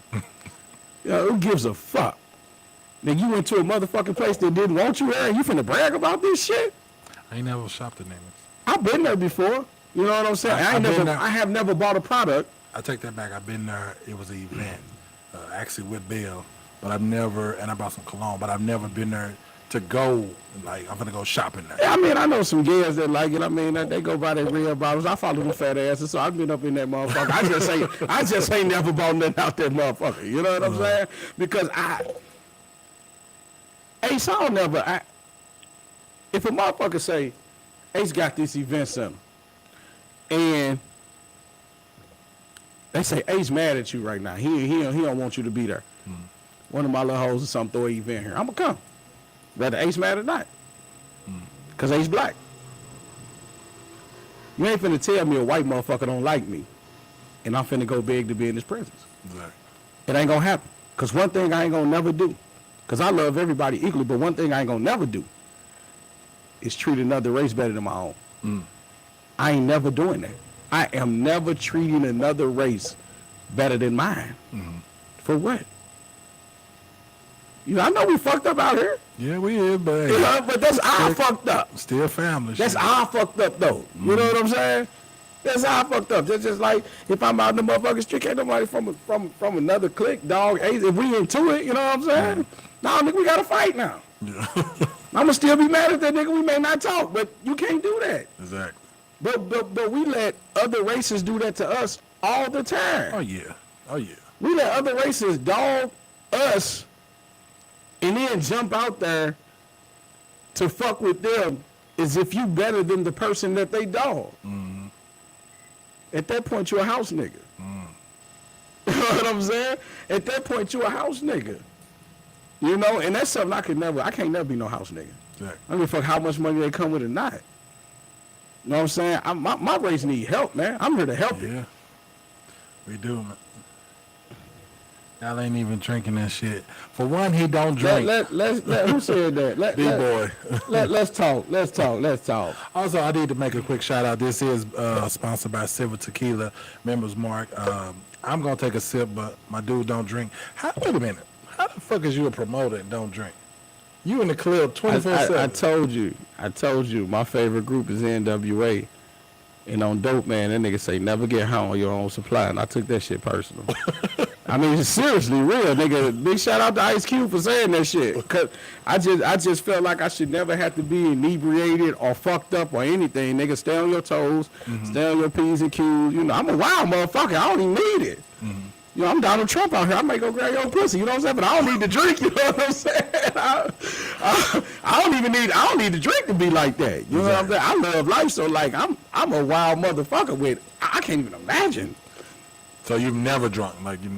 Who gives a fuck? Then you went to a motherfucking place that didn't want you there and you finna brag about this shit? I ain't never shopped at Neiman's. I've been there before. You know what I'm saying? I have never bought a product. I take that back. I've been there. It was an event, actually with Bill, but I've never, and I bought some cologne, but I've never been there to go, like, I'm gonna go shopping there. Yeah, I mean, I know some girls that like it. I mean, they go buy their real bottles. I follow them fat asses, so I've been up in that motherfucker. I just ain't never bought nothing out that motherfucker. You know what I'm saying? Because Ace, if a motherfucker say, Ace got this event center, And they say Ace mad at you right now. He don't want you to be there. One of my little hoes or something throw an event here. I'm gonna come. Whether Ace mad or not. Cause Ace black. You ain't finna tell me a white motherfucker don't like me, and I'm finna go big to be in his presence. Exactly. It ain't gonna happen. Cause one thing I ain't gonna never do, cause I love everybody equally, but one thing I ain't gonna never do is treat another race better than my own. I ain't never doing that. I am never treating another race better than mine. For what? You know, I know we fucked up out here. Yeah, we is, but You know, but that's our fucked up. still family. That's shit. our fucked up though. You know what I'm saying? That's our fucked up. That's just like if I'm out in the motherfucking street, can't nobody from another clique, dog. If we into it, you know what I'm saying? Nah, nigga, we gotta fight now. Yeah. I'ma still be mad at that nigga. We may not talk, but you can't do that. Exactly. But we let other races do that to us all the time. Oh yeah. Oh yeah. We let other races dog us and then jump out there to fuck with them as if you better than the person that they dog. At that point, you a house nigga. You know what I'm saying? At that point, you a house nigga. You know, and that's something I can't never be no house nigga. Exactly. I don't give a fuck how much money they come with or not. You know what I'm saying? My race need help, man. I'm here to help it. Yeah. We do, man. Y'all ain't even drinking that shit. For one, he don't drink. Who said that? B-boy. Let's talk. Also, I need to make a quick shout out. This is sponsored by Silver Tequila, Members Mark. I'm going to take a sip, but my dude don't drink. Wait a minute. How the fuck is you a promoter and don't drink? You in the club 24/7. I told you, my favorite group is NWA. And on Dope, man, that nigga say, never get high on your own supply. And I took that shit personal. I mean, seriously, real, nigga. Big shout out to Ice Cube for saying that shit. Cause I just felt like I should never have to be inebriated or fucked up or anything. Nigga, stay on your toes, stay on your P's and Q's. You know, I'm a wild motherfucker. I don't even need it. You know, I'm Donald Trump out here. I might go grab your pussy. You know what I'm saying? But I don't need to drink. You know what I'm saying? I don't need to drink to be like that. You know what I'm saying? I love life, so like I'm a wild motherfucker with. I can't even imagine. So you've never drunk, like you?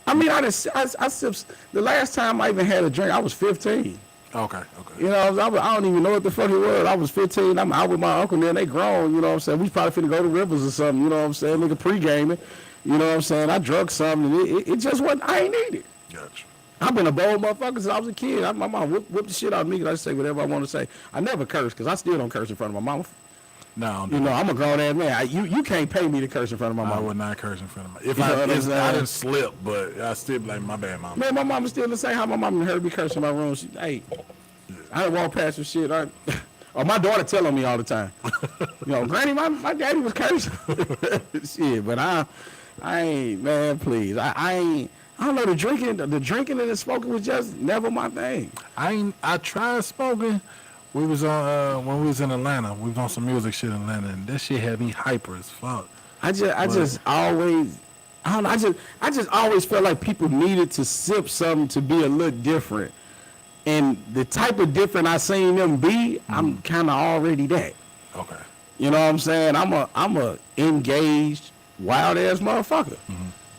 I mean, I sipped. The last time I even had a drink, I was 15. Okay. You know, I don't even know what the fuck it was. I was 15. I'm out with my uncle, and they grown. You know what I'm saying? We probably finna go to Rivers or something. You know what I'm saying? Nigga pre-gaming. You know what I'm saying? I drunk something, and it just wasn't. I ain't need it. Gotcha. I've been a bold motherfucker since I was a kid. My mom whipped the shit out of me because I say whatever I want to say. I never curse because I still don't curse in front of my mama. No, You know, I'm a grown ass man. You can't pay me to curse in front of my I mama. would not curse in front of my. If You know what I'm I saying? didn't slip, but I still be like my bad, mama. Man, my mama still the same. How my mama heard me curse in my room. She, hey, I done walk past her shit. Or my daughter tell on me all the time. You know, Granny, my daddy was cursing. Shit, but I ain't, man, please. I ain't. I don't know, the drinking and the smoking was just never my thing. I tried smoking. We was on when we was in Atlanta. We was on some music shit in Atlanta, and that shit had me hyper as fuck. I just always felt like people needed to sip something to be a little different. And the type of different I seen them be, I'm kind of already that. Okay. You know what I'm saying? I'm a engaged, wild ass motherfucker.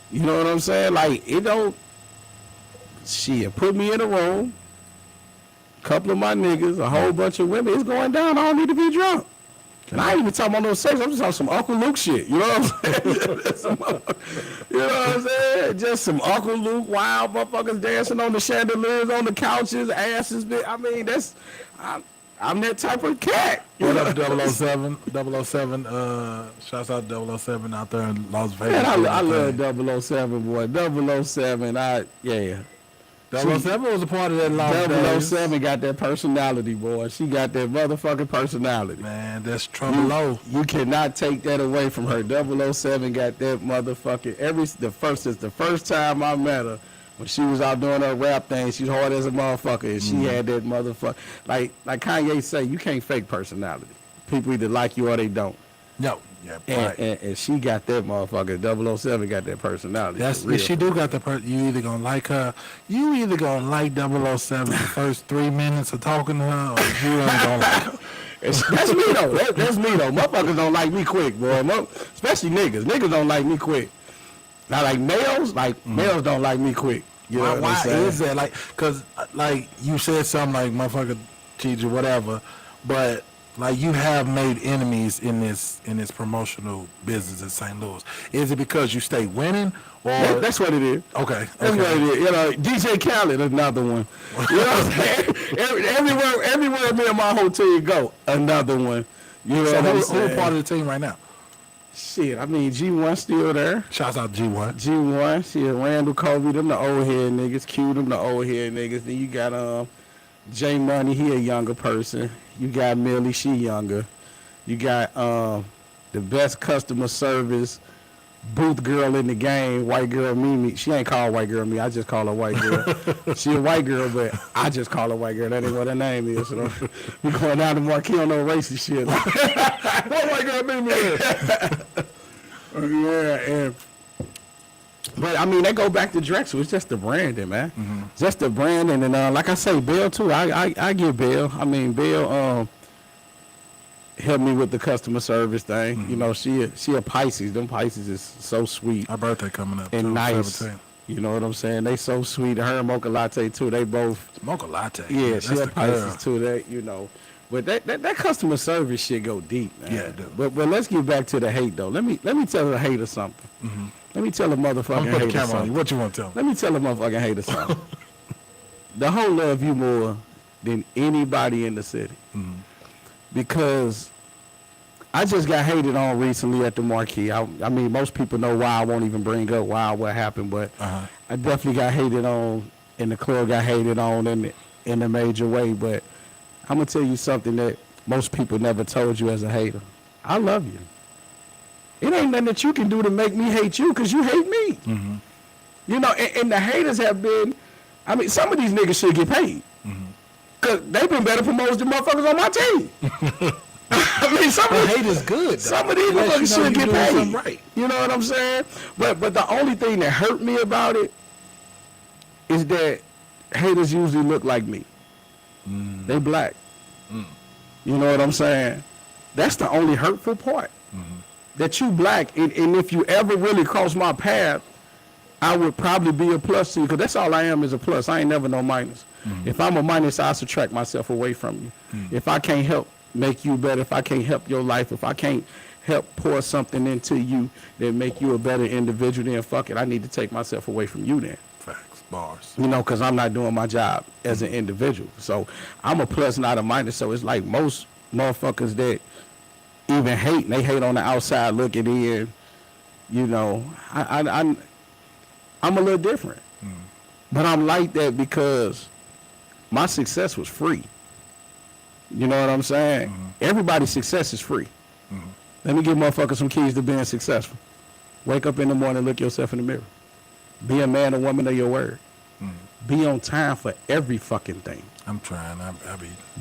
You know what I'm saying? Like, it don't, shit, put me in a room, couple of my niggas, a whole bunch of women, it's going down, I don't need to be drunk. And I ain't even talking about no sex, I'm just talking some Uncle Luke shit, you know what I'm saying? You know what I'm saying? Just some Uncle Luke, wild motherfuckers dancing on the chandeliers, on the couches, asses, I mean, I'm that type of cat. What up, 007? 007, shouts out to 007 out there in Las Vegas. Man, I love 007, boy. 007, yeah. 007 was a part of that Las Vegas. 007 got that personality, boy. She got that motherfucking personality. Man, that's trouble low. You cannot take that away from her. 007 got that motherfucking, since the first time I met her, when she was out doing her rap thing, she's hard as a motherfucker, and she had that motherfucker. Like Kanye say, you can't fake personality. People either like you or they don't. No. Yeah, right. And she got that motherfucker. 007 got that personality. She do got the you either gonna like her, you either gonna like 007 the first 3 minutes of talking to her, or you ain't gonna like her. That's me though. That's me though. Motherfuckers don't like me quick, boy. Especially niggas. Niggas don't like me quick. Now, like males, males don't like me quick. You know Why is that? Like, cause like you said something like motherfucker, cheat or whatever, but like you have made enemies in this promotional business in St. Louis. Is it because you stay winning, or that's what it is? Okay, that's what it is. You know, DJ Khaled, another one. You know what I'm saying? Everywhere me and my whole team go, another one. You know so what I'm who saying? part of the team right now? Shit, I mean G1 still there. Shouts out to G1. G1, shit, Randall Kobe, them the old head niggas. Q, them the old head niggas. Then you got J Money, he a younger person. You got Millie, she younger. You got the best customer service booth girl in the game, white girl Mimi. She ain't called white girl me. I just call her white girl. She a white girl, but I just call her white girl. That ain't what her name is. So we going down to Marquis on no racist shit. What white girl Mimi is? Yeah, but I mean, they go back to Drexel. It's just the branding, man. Mm-hmm. Just the branding, and like I say, Bill too. I give Bill. I mean, Bill helped me with the customer service thing. Mm-hmm. You know, she a Pisces. Them Pisces is so sweet. Our birthday coming up and nice. 17. You know what I'm saying? They so sweet. Her and Mocha Latte too. They both Mocha Latte. Yeah, she a Pisces too. That you know. But that customer service shit go deep, man. Yeah, dude. But let's get back to the hate though. Let me tell a hater something. Mm-hmm. Let me tell a motherfucking hater something. What you want to tell me? Let me tell a motherfucking hater something. The whole love you more than anybody in the city. Mm-hmm. Because I just got hated on recently at the Marquee. I mean, most people know why I won't even bring up what happened, but I definitely got hated on, and the club got hated on in a major way. But I'm going to tell you something that most people never told you as a hater. I love you. It ain't nothing that you can do to make me hate you because you hate me. Mm-hmm. You know, and the haters have been, I mean, some of these niggas should get paid. Because they've been better promoters than motherfuckers on my team. I mean, some of hate is good. Some of these motherfuckers should get paid. Right. You know what I'm saying? But the only thing that hurt me about it is that haters usually look like me. Mm. They black. Mm. You know what I'm saying? That's the only hurtful part. Mm-hmm. That you black, and if you ever really cross my path, I would probably be a plus to you, because that's all I am is a plus. I ain't never no minus. Mm-hmm. If I'm a minus, I subtract myself away from you. Mm-hmm. If I can't help make you better, if I can't help your life, if I can't help pour something into you that make you a better individual, then fuck it, I need to take myself away from you then. Facts, bars. You know, because I'm not doing my job as an individual. So I'm a plus, not a minus. So it's like most motherfuckers that even hate, and they hate on the outside looking in. You know, I'm a little different. Mm. But I'm like that because my success was free. You know what I'm saying? Mm-hmm. Everybody's success is free. Mm-hmm. Let me give motherfuckers some keys to being successful. Wake up in the morning, look yourself in the mirror. Be a man or woman of your word. Mm-hmm. Be on time for every fucking thing. I'm trying. I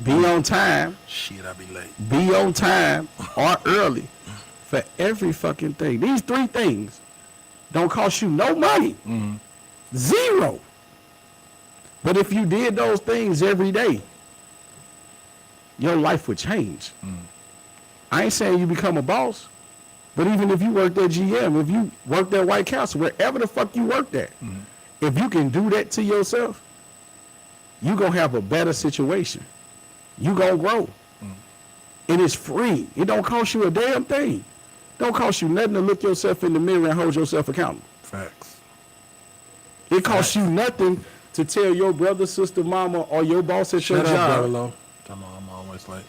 be on time. Shit, I be late. Be on time or early for every fucking thing. These 3 things don't cost you no money. Mm-hmm. 0. But if you did those things every day, your life would change. Mm-hmm. I ain't saying you become a boss, but even if you worked at GM, if you worked at White Castle, wherever the fuck you worked at, mm-hmm. if you can do that to yourself, you gonna have a better situation. You gonna grow. Mm-hmm. It is free. It don't cost you a damn thing. Don't cost you nothing to look yourself in the mirror and hold yourself accountable. Facts. It costs you nothing to tell your brother, sister, mama, or your boss at your job. I'm always late.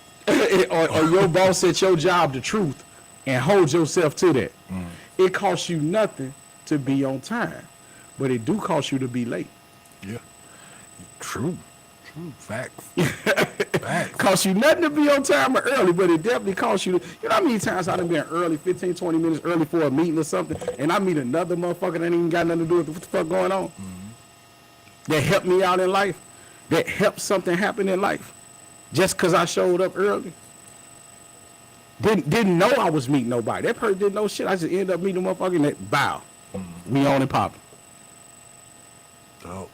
or your boss at your job the truth and hold yourself to that. Mm. It costs you nothing to be on time, but it do cost you to be late. Yeah. True. Facts. Facts. Costs you nothing to be on time or early, but it definitely costs you. You know how many times I've been early, 15, 20 minutes early for a meeting or something, and I meet another motherfucker that ain't even got nothing to do with what the fuck going on. Mm-hmm. That helped me out in life. That helped something happen in life. Just because I showed up early. Didn't know I was meeting nobody. That person didn't know shit. I just ended up meeting a motherfucker and that bow. Mm-hmm. We on and popping. Dope.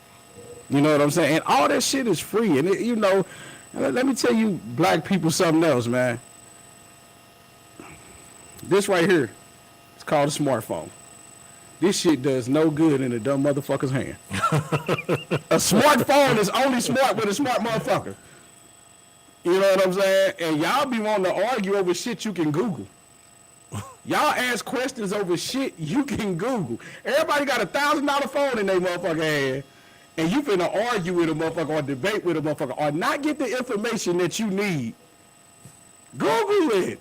You know what I'm saying? And all that shit is free. And, you know, Let me tell you, black people, something else, man. This right here, it's called a smartphone. This shit does no good in a dumb motherfucker's hand. A smartphone is only smart with a smart motherfucker. You know what I'm saying? And y'all be wanting to argue over shit you can Google. Y'all ask questions over shit you can Google. Everybody got $1,000 phone in their motherfucking hand, and you finna argue with a motherfucker or debate with a motherfucker or not get the information that you need. Google it.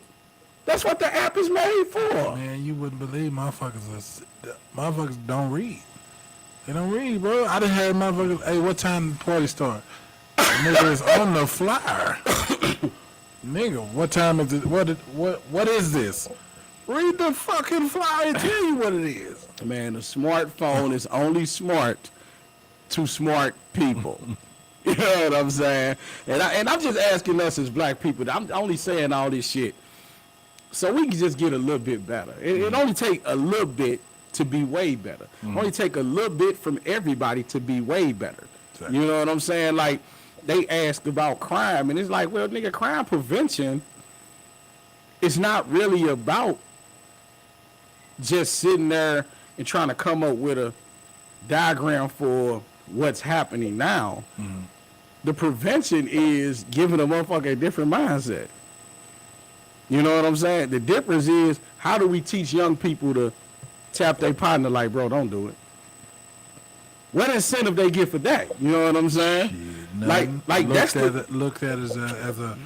That's what the app is made for. Man, you wouldn't believe motherfuckers don't read. They don't read, bro. I done had motherfuckers, hey, what time the party start? Nigga is on the flyer. Nigga, what time is it? What is this? Read the fucking flyer and tell you what it is. Man, a smartphone is only smart to smart people. You know what I'm saying? And I'm just asking us as black people. I'm only saying all this shit so we can just get a little bit better. It only take a little bit to be way better. Only take a little bit from everybody to be way better. Exactly. You know what I'm saying? Like, they ask about crime, and it's like, well, nigga, crime prevention is not really about just sitting there and trying to come up with a diagram for what's happening now. The prevention is giving a motherfucker a different mindset. You know what I'm saying? The difference is, how do we teach young people to tap their partner like, bro, don't do it? What incentive they get for that? You know what I'm saying? Shit, like that's looked at as a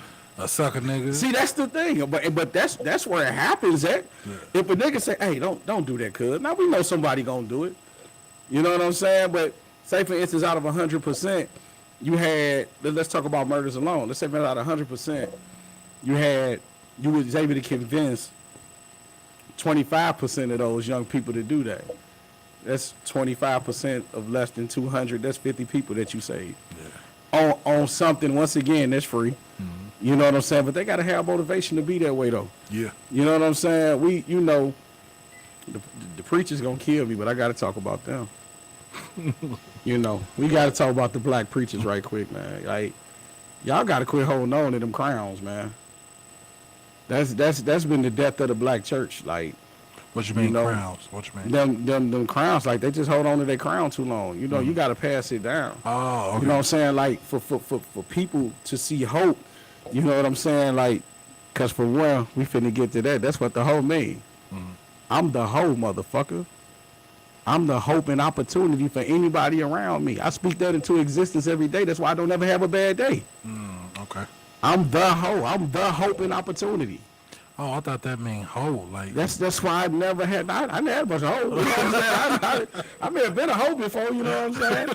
sucker nigga. See, that's the thing. But that's where it happens at. Yeah. If a nigga say, hey, don't do that, cuz. Now we know somebody gonna do it. You know what I'm saying? But say for instance, out of 100%, you had, let's talk about murders alone. Let's say out of 100%, you was able to convince 25% of those young people to do that. That's 25% of less than 200. That's 50 people that you saved. Yeah. On something, once again, that's free. You know what I'm saying? But they got to have motivation to be that way, though. Yeah. You know what I'm saying? The preacher's going to kill me, but I got to talk about them. We got to talk about the black preachers right quick, man. Like, y'all got to quit holding on to them crowns, man. That's been the death of the black church. Like, what you mean, crowns? What you mean? Them crowns, like, they just hold on to their crown too long. You got to pass it down. Oh, okay. You know what I'm saying? Like, for people to see hope, you know what I'm saying? Like, because for one, we finna get to that. That's what the hope mean. I'm the hope, motherfucker. I'm the hope and opportunity for anybody around me. I speak that into existence every day. That's why I don't ever have a bad day. Okay. I'm the hope. I'm the hope and opportunity. Oh, I thought that meant whole. Like, that's why I never had. I never had a bunch of hope. You know what I'm saying? I may have been a hope before. You know what I'm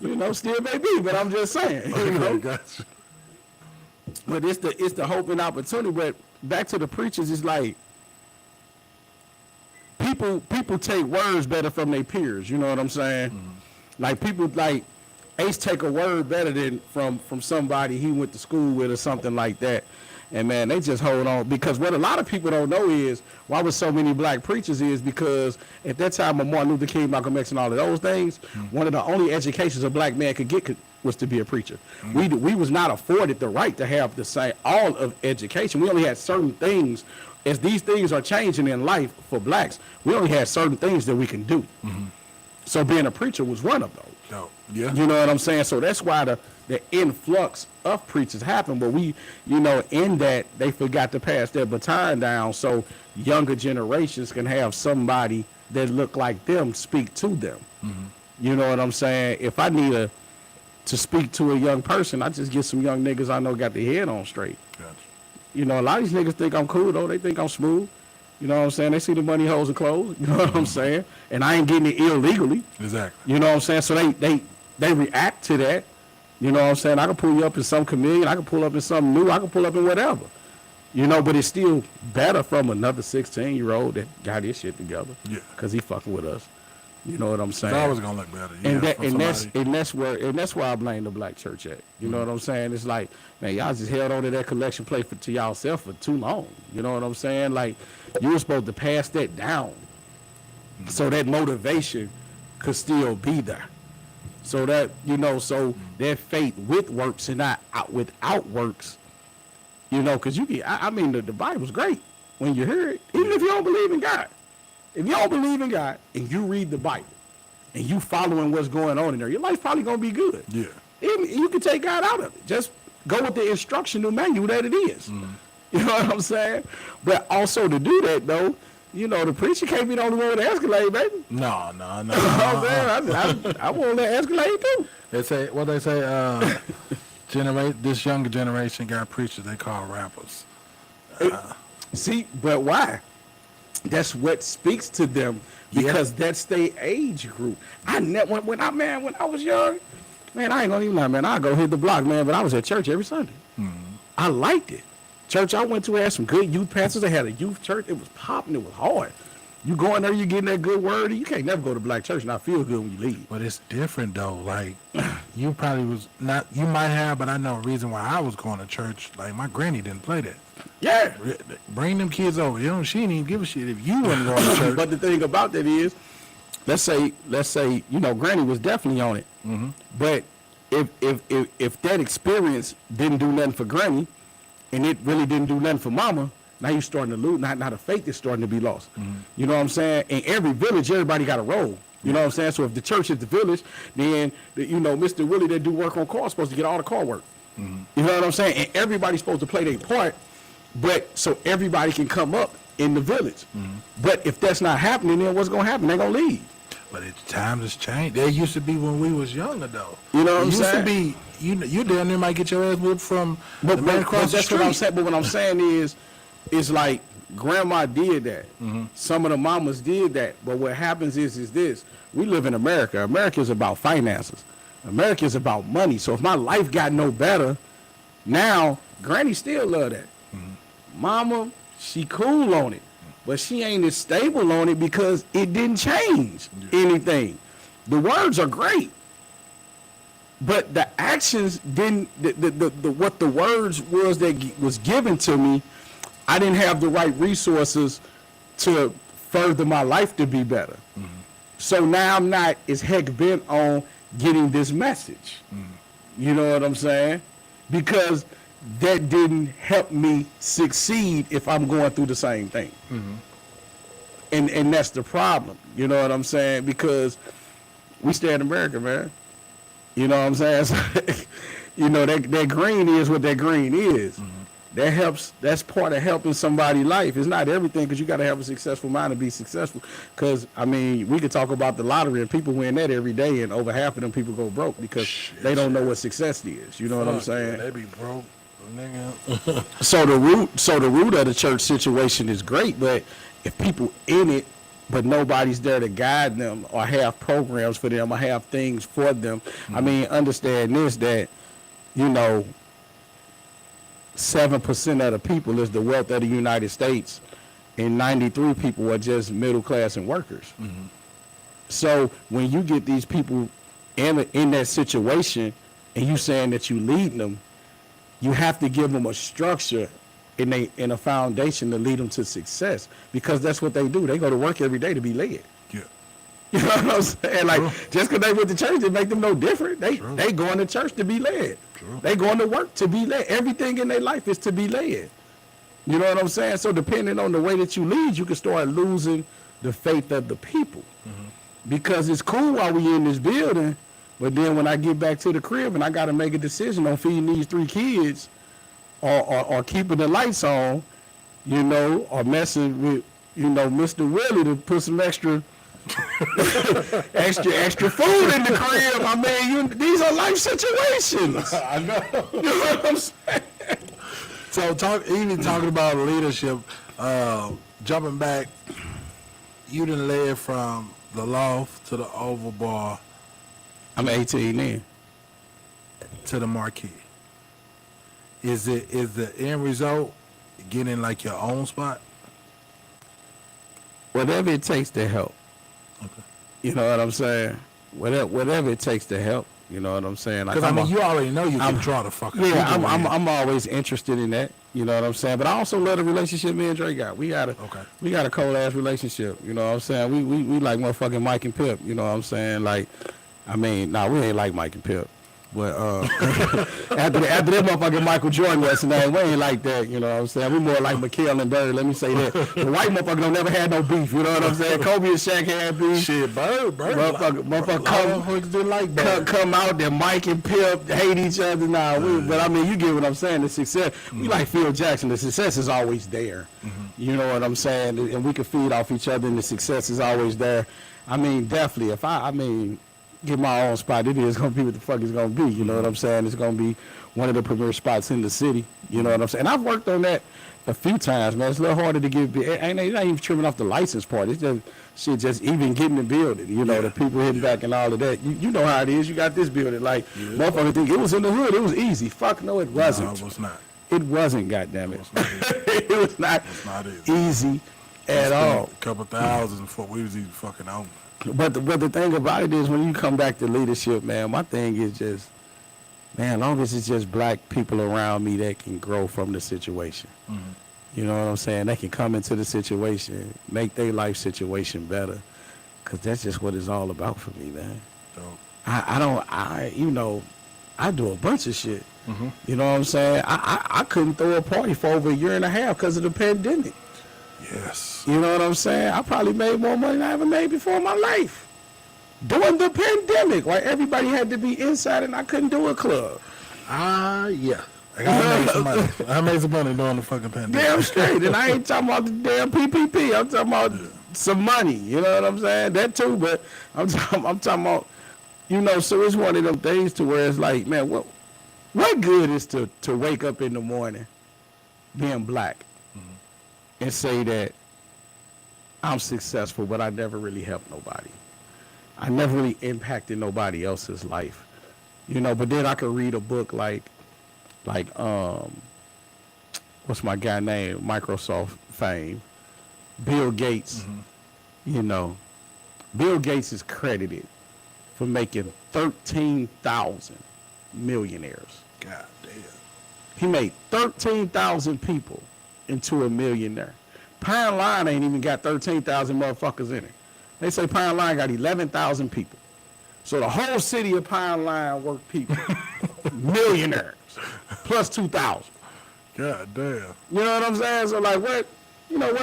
saying? Still may be, but I'm just saying. Okay, gotcha. But it's the hope and opportunity. But back to the preachers, it's like people take words better from their peers. You know what I'm saying? Like, people like Ace take a word better than from somebody he went to school with or something like that. And man, they just hold on, because what a lot of people don't know is why was so many black preachers is because at that time of Martin Luther King, Malcolm X, and all of those things, one of the only educations a black man could get was to be a preacher. We was not afforded the right to have the same all of education. We only had certain things. As these things are changing in life for blacks, we only had certain things that we can do. So being a preacher was one of those. Oh, yeah. You know what I'm saying? So that's why the influx of preachers happened. But we, in that, they forgot to pass their baton down so younger generations can have somebody that look like them speak to them. You know what I'm saying? If I need to speak to a young person, I just get some young niggas I know got their head on straight. Gotcha. A lot of these niggas think I'm cool, though. They think I'm smooth. You know what I'm saying? They see the money, hoes, and clothes. You know what I'm saying? And I ain't getting it illegally. Exactly. You know what I'm saying? So they react to that. You know what I'm saying? I can pull you up in some chameleon. I can pull up in something new. I can pull up in whatever. But it's still better from another 16-year-old that got his shit together. Yeah. Because he fucking with us. You know what I'm saying? It's always gonna look better. That's where I blame the black church at. You know what I'm saying? It's like, man, y'all just held on to that collection plate to y'allself for too long. You know what I'm saying? Like, you were supposed to pass that down so that motivation could still be there. So that, so their faith with works and not without works, because you can, I mean, the Bible's great when you hear it, even if you don't believe in God. If you don't believe in God and you read the Bible and you following what's going on in there, your life's probably going to be good. Yeah. Even, you can take God out of it. Just go with the instructional manual that it is. You know what I'm saying? But also to do that, though, the preacher can't be the only one with the Escalade, baby. No. You know what I'm saying? I want that Escalade, too. They say, this younger generation got preachers they call rappers. See, but why? That's what speaks to them because that's their age group. I never when I was young, man, I ain't gonna even lie, man. I go hit the block, man. But I was at church every Sunday. I liked it. Church I went to had some good youth pastors. They had a youth church. It was popping. It was hard. You go in there, you getting that good word. You can't never go to black church and not feel good when you leave. But it's different though. Like you probably was not. You might have, but I know a reason why I was going to church. Like my granny didn't play that. Yeah. Bring them kids over. She didn't even give a shit if you wasn't going to church. But the thing about that is, let's say, Granny was definitely on it. But if that experience didn't do nothing for Granny, and it really didn't do nothing for Mama, now you're starting to lose. Now the faith is starting to be lost. You know what I'm saying? In every village, everybody got a role. You know what I'm saying? So if the church is the village, then Mr. Willie that do work on cars supposed to get all the car work. You know what I'm saying? And everybody's supposed to play their part. But so everybody can come up in the village. But if that's not happening, then what's going to happen? They're going to leave. But times has changed. There used to be when we was younger, though. You know what I'm saying? Used to be, you down there might get your ass whooped from the man across the street. What I'm saying. But what I'm saying is, it's like grandma did that. Some of the mamas did that. But what happens is this. We live in America. America is about finances. America is about money. So if my life got no better, now Granny still love that. Mama, she cool on it, but she ain't as stable on it because it didn't change anything. The words are great, but the actions didn't. What the words was that was given to me, I didn't have the right resources to further my life to be better. So now I'm not as heck bent on getting this message. You know what I'm saying? Because that didn't help me succeed if I'm going through the same thing. And that's the problem. You know what I'm saying? Because we stay in America, man. You know what I'm saying? So, that green is what that green is. That helps. That's part of helping somebody's life. It's not everything because you got to have a successful mind to be successful. Because, I mean, we could talk about the lottery and people win that every day and over half of them people go broke because they don't know what success is. You know what I'm saying? They be broke. So the root of the church situation is great, but if people in it, but nobody's there to guide them or have programs for them or have things for them. I mean, understand this, that 7% of the people is the wealth of the United States, and 93 people are just middle class and workers. So when you get these people in that situation, and you saying that you leading them, you have to give them a structure and a foundation to lead them to success, because that's what they do. They go to work every day to be led. Yeah. You know what I'm saying? Like, just because they went to church, it make them no different. They going to church to be led. They going to work to be led. Everything in their life is to be led. You know what I'm saying? So depending on the way that you lead, you can start losing the faith of the people. Because it's cool while we in this building, but then when I get back to the crib and I got to make a decision on feeding these 3 kids or keeping the lights on, or messing with, Mr. Willie to put some extra food in the crib. I mean, these are life situations. I know. You know what I'm saying? So talking about leadership, jumping back, you done led from the loft to the oval bar. I'm 18 then. To the marquee. Is the end result getting like your own spot? Whatever it takes to help. Okay. You know what I'm saying? Whatever it takes to help. You know what I'm saying? Because like, you already know you can draw the fucking. Yeah, I'm always interested in that. You know what I'm saying? But I also love the relationship me and Dre got. We got a cold ass relationship. You know what I'm saying? We like motherfucking Mike and Pip. You know what I'm saying? Like, I mean, we ain't like Mike and Pip. But after that motherfucking Michael Jordan yesterday, we ain't like that, you know what I'm saying? We more like McHale and Bird, let me say that. The white motherfucker don't never had no beef, you know what I'm saying? Kobe and Shaq had beef. Shit, Bird. Motherfucker come out there, Mike and Pip hate each other now. But I mean, you get what I'm saying, the success. We like Phil Jackson, the success is always there. You know what I'm saying? And we can feed off each other and the success is always there. I mean, definitely, if I get my own spot, it is going to be what the fuck it's going to be. You know what I'm saying? It's going to be one of the premier spots in the city. You know what I'm saying? And I've worked on that a few times, man. It's a little harder to get. It's not even trimming off the license part. It's just even getting the building. You know, the people hitting back and all of that. You know how it is. You got this building. Like, motherfucker think it was in the hood. It was easy. Fuck no, it wasn't. No, it was not. It wasn't, goddammit. It was not easy at all. A couple thousands before we was even fucking on. But the thing about it is, when you come back to leadership, man, my thing is just, man, as long as it's just black people around me that can grow from the situation. You know what I'm saying? They can come into the situation, make their life situation better, because that's just what it's all about for me, man. Dope. I do a bunch of shit. You know what I'm saying? I couldn't throw a party for over a year and a half because of the pandemic. Yes. You know what I'm saying? I probably made more money than I ever made before in my life. During the pandemic, like everybody had to be inside and I couldn't do a club. Yeah. I made some money during the fucking pandemic. Damn straight. And I ain't talking about the damn PPP. I'm talking about some money. You know what I'm saying? That too, but I'm talking about, so it's one of them things to where it's like, man, what good is to wake up in the morning being black and say that I'm successful, but I never really helped nobody. I never really impacted nobody else's life. But then I could read a book like what's my guy name? Microsoft fame. Bill Gates. Bill Gates is credited for making 13,000 millionaires. God damn. He made 13,000 people into a millionaire. Pound Line ain't even got 13,000 motherfuckers in it. They say Pound Line got 11,000 people. So the whole city of Pound Line work people, millionaires, plus 2,000. God damn. You know what I'm saying? So like what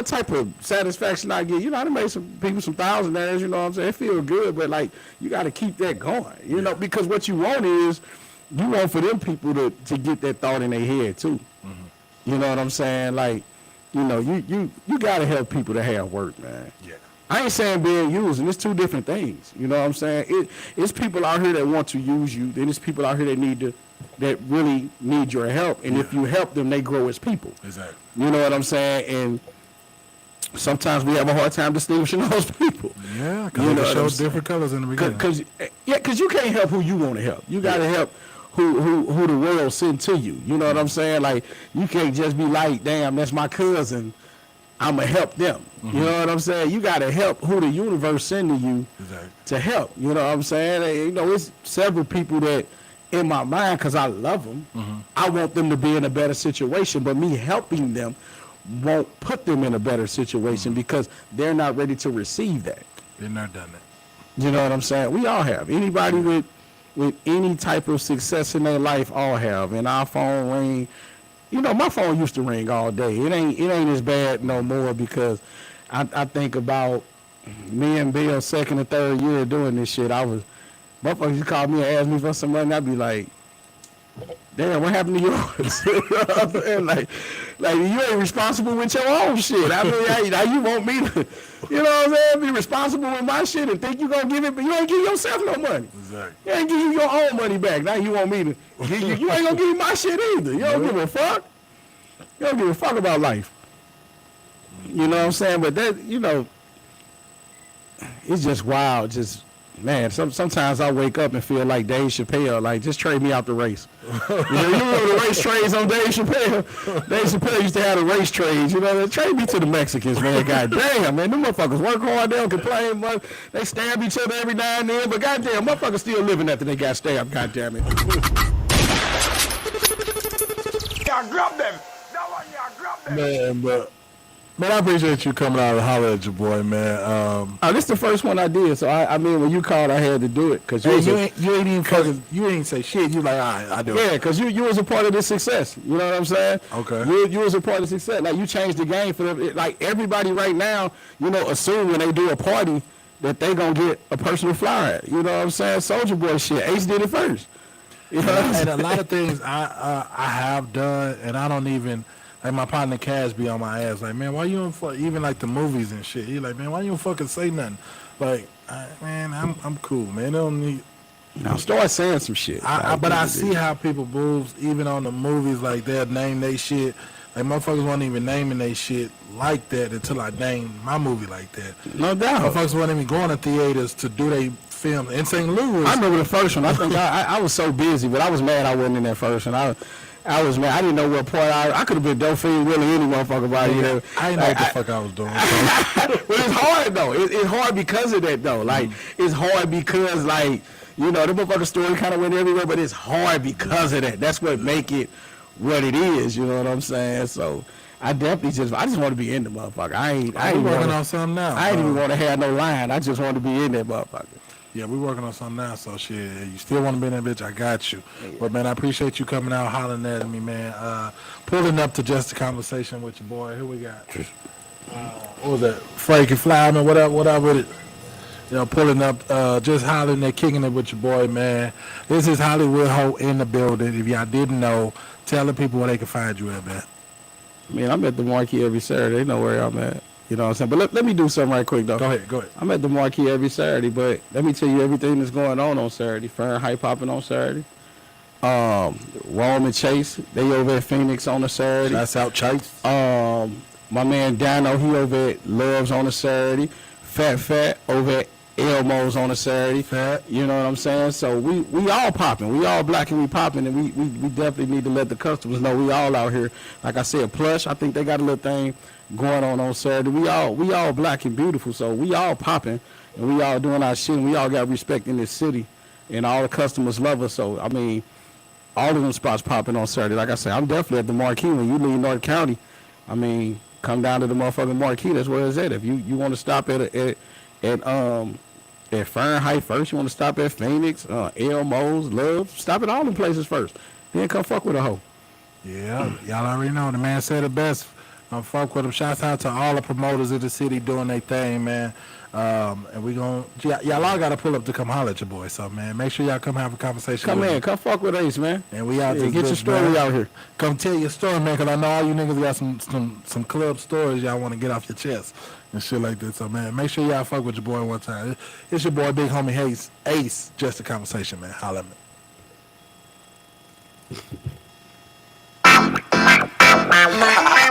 type of satisfaction I get? I done made some people some thousandaires, you know what I'm saying? It feels good, but like you got to keep that going, you know, because what you want is you want for them people to get that thought in their head too. You know what I'm saying? Like, you got to help people to have work, man. Yeah. I ain't saying being used, and it's two different things. You know what I'm saying? It's people out here that want to use you, then it's people out here that really need your help, and if you help them, they grow as people. Exactly. You know what I'm saying? And sometimes we have a hard time distinguishing those people. Yeah, because they show different colors in the beginning. Because you can't help who you want to help. You got to help who the world sent to you. You know what I'm saying? Like, you can't just be like, damn, that's my cousin, I'm going to help them. You know what I'm saying? You got to help who the universe send to you to help. You know what I'm saying? It's several people that in my mind, because I love them, I want them to be in a better situation, but me helping them won't put them in a better situation because they're not ready to receive that. They're not done it. You know what I'm saying? We all have. Anybody with any type of success in their life all have. And our phone ring. My phone used to ring all day. It ain't as bad no more because I think about me and Bill second and third year doing this shit. Motherfuckers used to call me and ask me for some money. I'd be like, damn, what happened to yours? You know what I'm saying? Like you ain't responsible with your own shit. I mean, now you want me to, you know what I'm saying, be responsible with my shit and think you gonna give it, but you ain't give yourself no money. Exactly. You ain't give you your own money back. Now you want me to give you ain't gonna give me my shit either. You don't give a fuck. You don't give a fuck about life. You know what I'm saying? But that, it's just wild. Just, man, sometimes I wake up and feel like Dave Chappelle, like, just trade me out the race. You remember the race trades on Dave Chappelle? Dave Chappelle used to have the race trades, they trade me to the Mexicans, man. God damn, man, them motherfuckers work hard, they don't complain much. They stab each other every now and then, but goddamn, motherfuckers still living after they got stabbed, goddamn it. Yeah, grab them. That one, yeah, grab them. Man, but Man, I appreciate you coming out and holler at your boy, man. Oh, this is the first one I did, so I mean, when you called, I had to do it because you ain't even fucking, you ain't say shit. You like, all right, I do it. Yeah, because you was a part of the success. You know what I'm saying? Okay. You was a part of the success. Like, you changed the game for them. Like, everybody right now, you know, assume when they do a party that they gonna get a personal flyer. You know what I'm saying? Soldier Boy shit. Ace did it first. You know what I'm saying? And a lot of things I have done, and I don't even. Like, my partner Cash be on my ass, like, man, why you don't even like the movies and shit? He like, man, why you don't fucking say nothing? Like, man, I'm cool, man. They don't need. Now start saying some shit. But I see how people moves, even on the movies, like they'll name they shit. Like, motherfuckers wasn't even naming they shit like that until I named my movie like that. No doubt. Motherfuckers wasn't even going to theaters to do they film in St. Louis. I remember the first one. I think I was so busy, but I was mad I wasn't in that first one. I was mad. I didn't know what part I could have been Dolphine Willie any motherfucker about it. I didn't know what the fuck I was doing. But it's hard though. It's hard because of that though. Like, it's hard because, like, you know, the motherfucker story kind of went everywhere, but it's hard because of that. That's what make it what it is. You know what I'm saying? So I just want to be in the motherfucker. I ain't working on something now. I ain't even want to have no line. I just want to be in that motherfucker. Yeah, we working on something now, so shit, you still want to be in that bitch, I got you. Yeah. But, man, I appreciate you coming out, hollering at me, man. Pulling up to Just a Conversation with your boy. Who we got? What was that? Frankie Flyman, what up with it? You know, pulling up, just hollering and kicking it with your boy, man. This is Hollywood Ho in the building. If y'all didn't know, tell the people where they can find you at, man. Man, I'm at the Marquee every Saturday. They know where I'm at. You know what I'm saying? But let me do something right quick, though. Go ahead. I'm at the Marquee every Saturday, but let me tell you everything that's going on Saturday. Fahrenheit popping on Saturday. Rome and Chase, they over at Phoenix on a Saturday. That's out Chase. My man Dano, he over at Love's on a Saturday. Fat over at Elmo's on a Saturday. Fat. You know what I'm saying? So we all popping. We all black and we popping, and we definitely need to let the customers know we all out here. Like I said, Plush, I think they got a little thing going on Saturday. We all black and beautiful, so we all popping, and we all doing our shit, and we all got respect in this city, and all the customers love us. So, I mean, all of them spots popping on Saturday. Like I said, I'm definitely at the Marquee. When you leave North County, I mean, come down to the motherfucking Marquee. That's where it's at. If you want to stop at Fahrenheit first, you want to stop at Phoenix, Elmo's, Love, stop at all them places first. Then come fuck with a hoe. Yeah, y'all already know. The man said it best. Fuck with them. Shouts out to all the promoters in the city doing their thing, man. And we y'all all got to pull up to come holler at your boy. So, man, make sure y'all come have a conversation. Come in, come fuck with Ace, man. And we out there. Get your story out here. Come tell your story, man, because I know all you niggas got some club stories y'all want to get off your chest and shit like that. So, man, make sure y'all fuck with your boy one time. It's your boy, big homie Ace. Just a Conversation, man. Holla at me.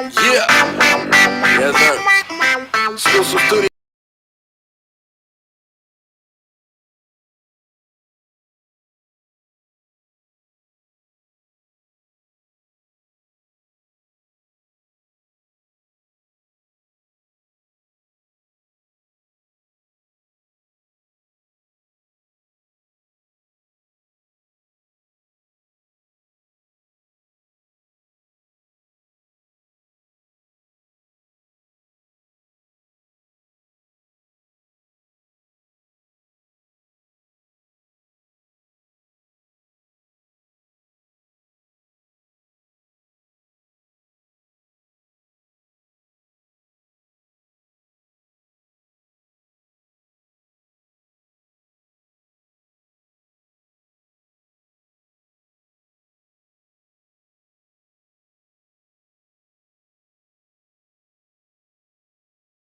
Yeah. Yes, sir. Exclusive studio.